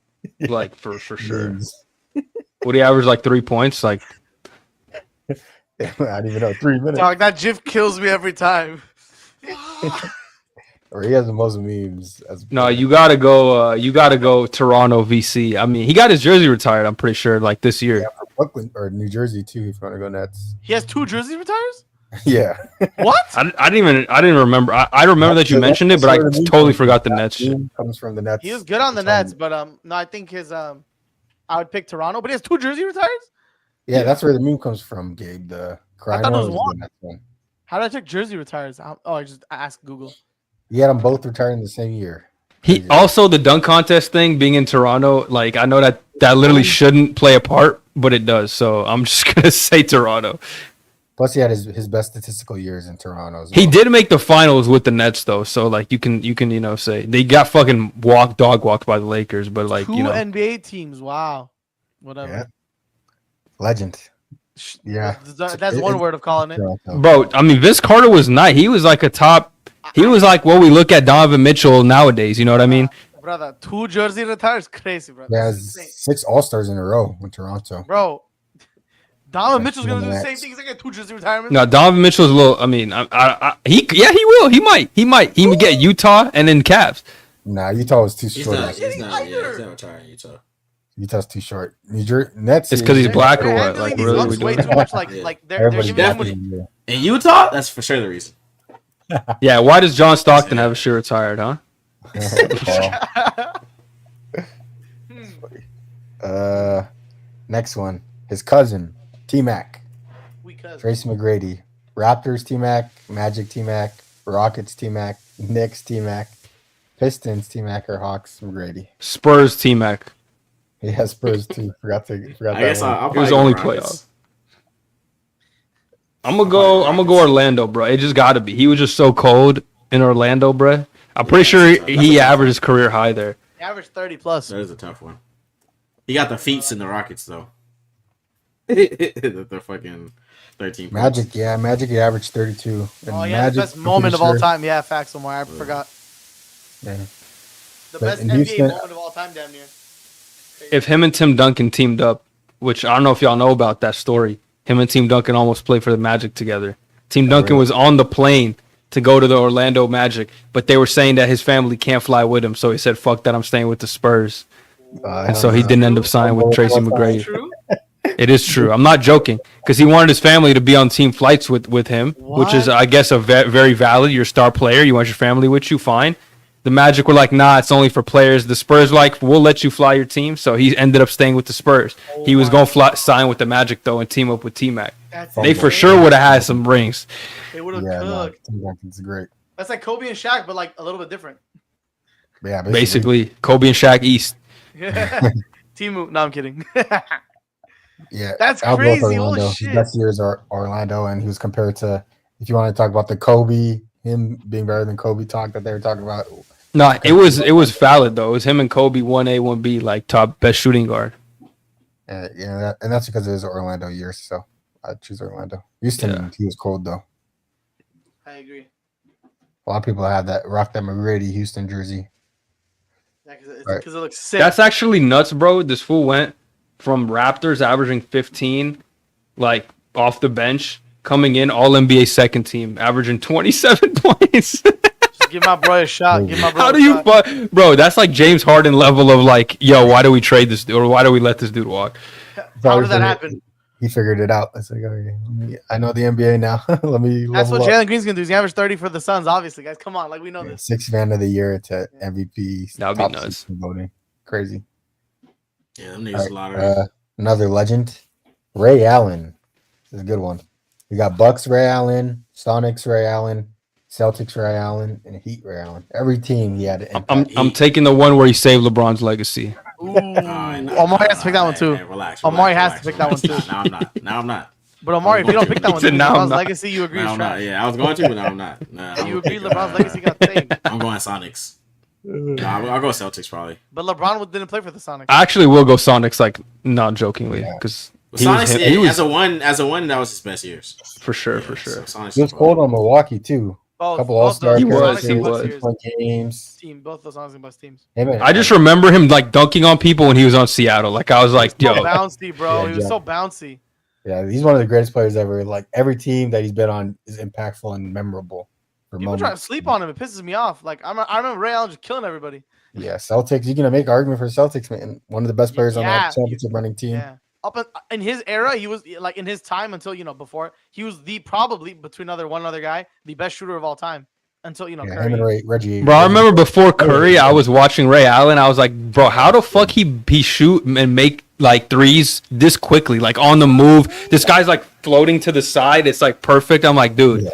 like for sure. Memes. Would he average like 3 points? Like, I don't even know. 3 minutes. Dog, that GIF kills me every time. Or he has the most memes. no, you gotta go. You gotta go Toronto VC. I mean, he got his jersey retired. I'm pretty sure, like this year. Yeah, for Brooklyn or New Jersey too. If you want to go Nets. He has 2 jersey retires? Yeah. What? I didn't remember. I remember that you mentioned it, but I totally forgot the Nets shit. Comes from the Nets. He was good on the Nets, but no, I think his I would pick Toronto, but he has 2 jersey retires? Yeah, that's where the meme comes from, Gabe. The I thought it was the one. Nets one. How did I check jersey retires? I asked Google. He had them both retiring the same year. He also the dunk contest thing being in Toronto. Like I know that literally shouldn't play a part, but it does. So I'm just gonna say Toronto. Plus, he had his best statistical years in Toronto. As well. He did make the finals with the Nets though, so like you can say they got fucking dog walked by the Lakers, but like 2 NBA teams. Wow. Whatever. Yeah. Legend. Yeah. That's one word of calling it. Toronto. Bro, I mean Vince Carter was nice. He was like a top. He was like what we look at Donovan Mitchell nowadays. You know what I mean? Brother, 2 jersey retires, crazy, bro. He That's has insane. 6 All-Stars in a row in Toronto. Bro, Donovan That's Mitchell's gonna do the Nets. same thing. He's gonna get 2 jersey retirements. No, Donovan Mitchell's a little. I mean, he will. He might get Utah and then Cavs. Nah, Utah was too He's short. not. He's He's not. Yeah, either. he's not retiring Utah. Utah's too short. New Jersey Nets. It's 'cause he's is- black or They're what? handling Like, these really, lumps we way doing? too much. Like, Yeah. they're Everybody's giving them. definitely- In Utah, that's for sure the reason. Yeah, why does John Stockton have a shit retired, huh? Next one. His cousin, T-Mac. Because Tracy McGrady. Raptors T-Mac. Magic T-Mac. Rockets T-Mac. Knicks T-Mac. Pistons T-Mac or Hawks McGrady. Spurs T-Mac. He has Spurs too. Forgot I that guess one. I'll It was probably only go Rockets. playoff. I'm gonna go Orlando, bro. It just gotta be. He was just so cold in Orlando, bro. I'm pretty sure he averaged his career high there. he averaged 30 plus. That is a tough one. He got the feats in the Rockets though. the fucking 13 points. Magic, yeah, Magic he averaged 32. And Oh yeah, Magic, the best I'm moment pretty of all sure- time. Yeah, facts, Omar. I forgot. Yeah. The But best in NBA Houston- moment of all time, damn near. If him and Tim Duncan teamed up, which I don't know if y'all know about that story, him and Tim Duncan almost played for the Magic together. Tim Duncan really? was on the plane to go to the Orlando Magic, but they were saying that his family can't fly with him, so he said, "Fuck that, I'm staying with the Spurs." And so he didn't end up signing with Tracy McGrady. True. It is true. I'm not joking because he wanted his family to be on team flights with him, which is, What? I guess, a very valid. You're a star player. You want your family with you. Fine. The Magic were like, nah, it's only for players. The Spurs were like, we'll let you fly your team. So he ended up staying with the Spurs. He was going to sign with the Magic, though, and team up with T-Mac. That's They for insane. sure would have had some rings. They would have Yeah, no, cooked. Tim Duncan's great. That's like Kobe and Shaq, but like a little bit different. Yeah, Basically, Kobe and Shaq East. Timu. No, I'm kidding. Yeah, That's I'll go with crazy. Orlando. Holy His shit. best years are Orlando, and he was compared to, if you want to talk about the Kobe, him being better than Kobe talk that they were talking about. No, it was valid, though. It was him and Kobe, 1A, 1B, like top best shooting guard. And that's because of his Orlando years. So I'd choose Orlando. Houston, Yeah. he was cold though. I agree. A lot of people have that rock that McGrady Houston jersey. Yeah, because Right. it looks sick. That's actually nuts, bro. This fool went from Raptors averaging 15, like off the bench, coming in all NBA second team, averaging 27 points. Just give my bro a shot. Give my bro How a do you, shot. bro? That's like James Harden level of like, yo, why do we trade this dude or why do we let this dude walk? How did that happen? He figured it out. I said, okay, I know the NBA now. Let me That's level what up. Jalen Green's gonna do. He's gonna average 30 for the Suns, obviously, guys. Come on, like we know this. Sixth man of the year to MVP. That would be top nuts. 16 voting. Crazy. Yeah, them niggas All right, lottery. another legend, Ray Allen. This is a good one. We got Bucks Ray Allen, Sonics Ray Allen, Celtics Ray Allen, and Heat Ray Allen. Every team he had an impact. I'm taking the one where he saved LeBron's legacy. Ooh. Omar has to pick that one too. Relax. Omari relax, has to pick that one relax. too. Now I'm not. But Omari, if you don't pick that one, said, then "No, I'm LeBron's not." legacy you agree No, is I'm not. trash. Yeah, I was going to, but no, I'm not. Nah, Yeah, I'm you gonna agree pick, LeBron's legacy got tamed. I'm going Sonics. Nah, I'll go Celtics probably. But LeBron didn't play for the Sonics. I actually will go Sonics, like not jokingly, because But he Sonics, was, he was as a one, that was his best years. for sure, Yeah, for sure. So Sonics He was cold on Milwaukee too. Both, Couple both All-Star those He was, Sonics he and Bucks was. years. games. Team, both those Sonics and Bucks teams. Him and- I just remember him like dunking on people when he was on Seattle. Like I was like, So yo, bouncy, bro. Yeah, He was yeah. so bouncy. Yeah, he's one of the greatest players ever. Like every team that he's been on is impactful and memorable. For People try to moments. sleep on him. It pisses me off. Like I remember Ray Allen just killing everybody. Yeah, Celtics. You can make an argument for Celtics, man. One of the best players on Yeah. that championship running team. Yeah. In his era, he was like in his time until before he was probably between one other guy the best shooter of all time until Yeah, Curry. him and Reggie. bro. I remember before Curry, I was watching Ray Allen. I was like, bro, how the fuck he shoot and make like threes this quickly, like on the move? This guy's like floating to the side. It's like perfect. I'm like, dude,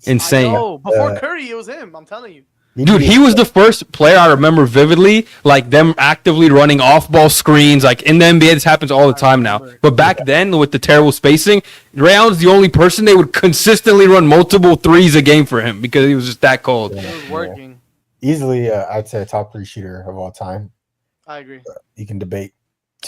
insane. No, before Curry, it was him. I'm telling you. Dude, he was the first player I remember vividly, like them actively running off-ball screens. Like in the NBA, this happens all the time now. But back then, with the terrible spacing, Ray Allen's the only person they would consistently run multiple threes a game for him because he was just that cold. It was working. Easily, I'd say a top 3 shooter of all time. I agree. You can debate.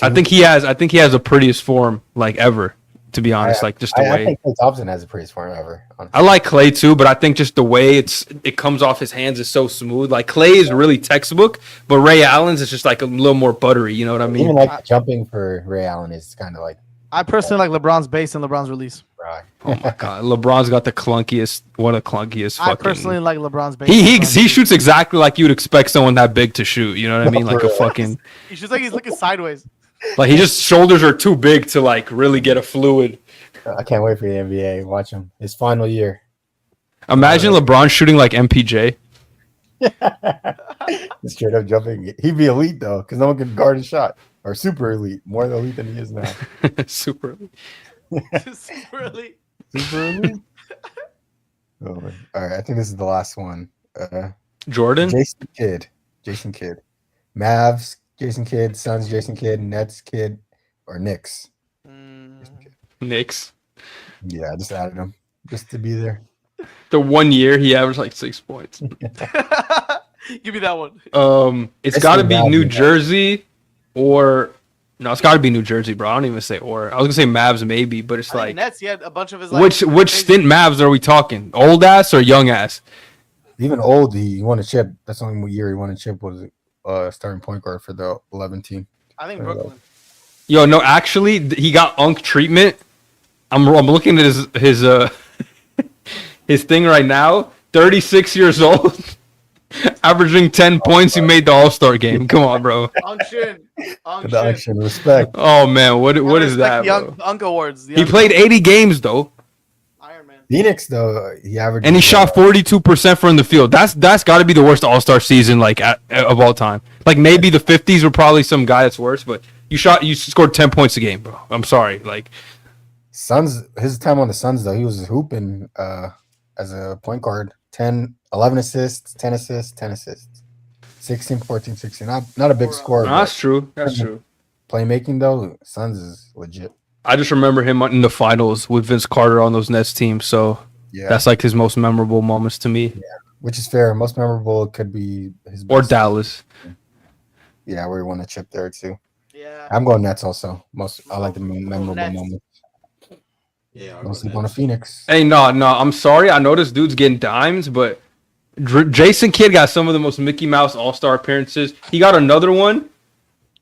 I think he has the prettiest form like ever. To be honest, like just the I way. think Klay Thompson has the prettiest form ever. Honestly. I like Clay too, but I think just the way it comes off his hands is so smooth. Like Clay is really textbook, but Ray Allen's is just like a little more buttery. You know what I mean? Even like jumping for Ray Allen is kind of like. I personally like LeBron's base and LeBron's release. Right. Oh my god, LeBron's got the clunkiest. What a clunkiest. I Fucking, personally like LeBron's base. he shoots exactly like you'd expect someone that big to shoot. You know what I mean? Like a fucking. He shoots like he's looking sideways. Like he just shoulders are too big to like really get a fluid. I can't wait for the NBA. Watch him. His final year. Imagine LeBron shooting like MPJ. Straight up jumping. He'd be elite though, because no one could guard his shot. Or super elite. More elite than he is now. Super. Super elite. Super elite. Oh, all right. I think this is the last one. Jordan. Jason Kidd. Mavs, Jason Kidd. Suns, Jason Kidd. Nets, Kidd. Or Knicks. Jason Kidd. Knicks. Yeah, I just added him just to be there. The 1 year he averaged like 6 points. Give me that one. It's got to be New Jersey or no, it's got to be New Jersey, bro. I don't even say or. I was gonna say Mavs maybe, but it's I think like Nets. He had a bunch of his. Like, which stint Mavs are we talking? Old ass or young ass? Even old, he won a chip. That's the only year he won a chip was starting point guard for the 11 team. I think Brooklyn. Yo, no, actually, he got unk treatment. I'm looking at his his thing right now. 36 years old, averaging 10 points. He made the All-Star game. Come on, bro. Unction. Production, respect. Oh man, what is that? The Bro? Unk Awards. He played 80 games though, Iron Man. Phoenix though, he averaged and he shot 42% from the field. That's got to be the worst All-Star season like of all time. Like maybe the 50s were probably some guy that's worse, but you scored 10 points a game, bro. I'm sorry, like. Suns, his time on the Suns though, he was hooping as a point guard. 11 assists, 10 assists, 10 assists. 16, 14, 16. Not a big score. That's true. That's true. Playmaking though, Suns is legit. I just remember him in the finals with Vince Carter on those Nets teams, so Yeah. that's like his most memorable moments to me. Yeah. Which is fair. Most memorable could be his Or best. Dallas. Yeah, where he won a chip there too. Yeah. I'm going Nets also. I like the memorable Nets. moments. Yeah, I'll Don't go sleep Nets. on a Phoenix. Hey, no, I'm sorry. I know this dude's getting dimes, but Jason Kidd got some of the most Mickey Mouse All-Star appearances. He got another one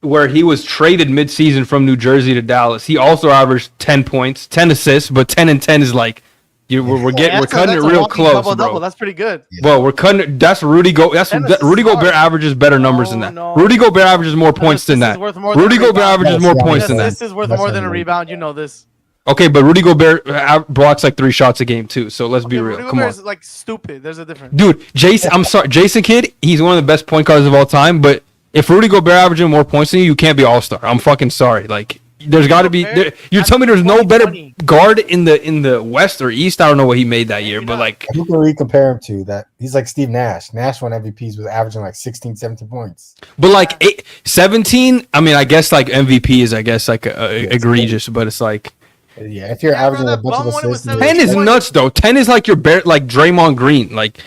where he was traded midseason from New Jersey to Dallas. He also averaged 10 points, 10 assists, but 10 and 10 is like we're cutting it real close, bro. That's pretty good. Bro, we're cutting it. That's Rudy Dennis Rudy Smart. Gobert averages better numbers than that. No. Rudy Gobert averages more points than that. Rudy Gobert averages more points than that. This is worth more than a rebound. You know this. Okay, but Rudy Gobert blocks like 3 shots a game too. So let's be real. Rudy Come on. Gobert is like stupid. There's a difference. Dude, I'm sorry. Jason Kidd, he's one of the best point guards of all time, but if Rudy Gobert averaging more points than you can't be All-Star. I'm fucking sorry. Like there's got to be you're telling me there's no better guard in the West or East? I don't know what he made that year, but like Who can we compare him to? That he's like Steve Nash. Nash won MVPs with averaging like 16, 17 points. but like 17, I mean, I guess like MVP is like egregious, but it's like Yeah, if you're Yeah, bro, averaging a that bunch of bum one, it was assists, and 10 you're- is nuts though. 10 is like like Draymond Green. Like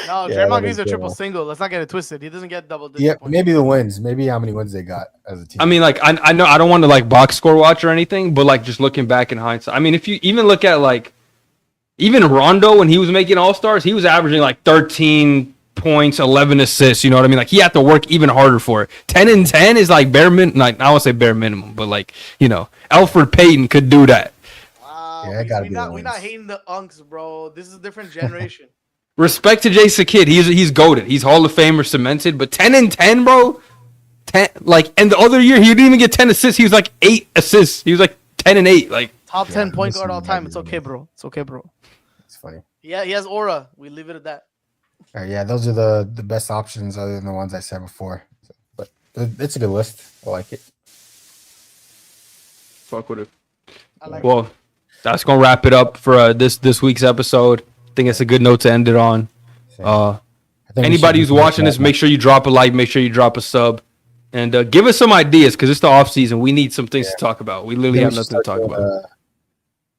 No, Yeah, Draymond that Green's is a triple good. single. Let's not get it twisted. He doesn't get double digit Yeah, points. maybe the wins. Maybe how many wins they got as a team. I mean, like I know I don't want to like box score watch or anything, but like just looking back in hindsight, I mean, if you even look at like even Rondo when he was making All Stars, he was averaging like 13 points, 11 assists. You know what I mean? Like he had to work even harder for it. 10 and 10 is like bare min. Like I won't say bare minimum, but like Alfred Payton could do that. Wow, Yeah, it gotta be the we're not wins. hating the unks, bro. This is a different generation. Respect to Jason Kidd. He's goated. He's Hall of Famer cemented. But 10 and 10, bro. 10 and the other year he didn't even get 10 assists. He was like 8 assists. He was like 10 and 8. Like Top 10 point listen, guard all time. It's maybe, okay, bro. It's okay, bro. It's funny. Yeah, he has aura. We leave it at that. Yeah, those are the best options other than the ones I said before. So, but it's a good list. I like it. fuck with it. I like Well, that's gonna wrap it up for this week's episode. I think it's a good note to end it on. Same. I think we Anybody should who's watching this, make sure you drop a like, make sure you drop a sub, and give us some ideas because it's the off season. We need some things to talk about. We literally Yeah, have we should nothing to start talk doing, about.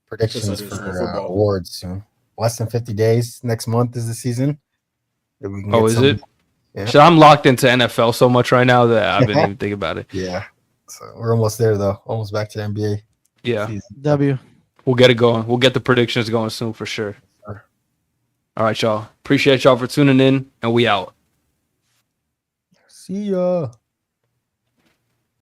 predictions Just like for football. awards soon. Less than 50 days. Next month is the season. If we can Oh, get is some- it? Yeah. Shit, I'm locked into NFL so much right now that I didn't even think about it. Yeah. So we're almost there though. Almost back to the NBA Yeah, season. W. we'll get it going. We'll get the predictions going soon for sure. Sure. All right, y'all. Appreciate y'all for tuning in, and we out. See ya.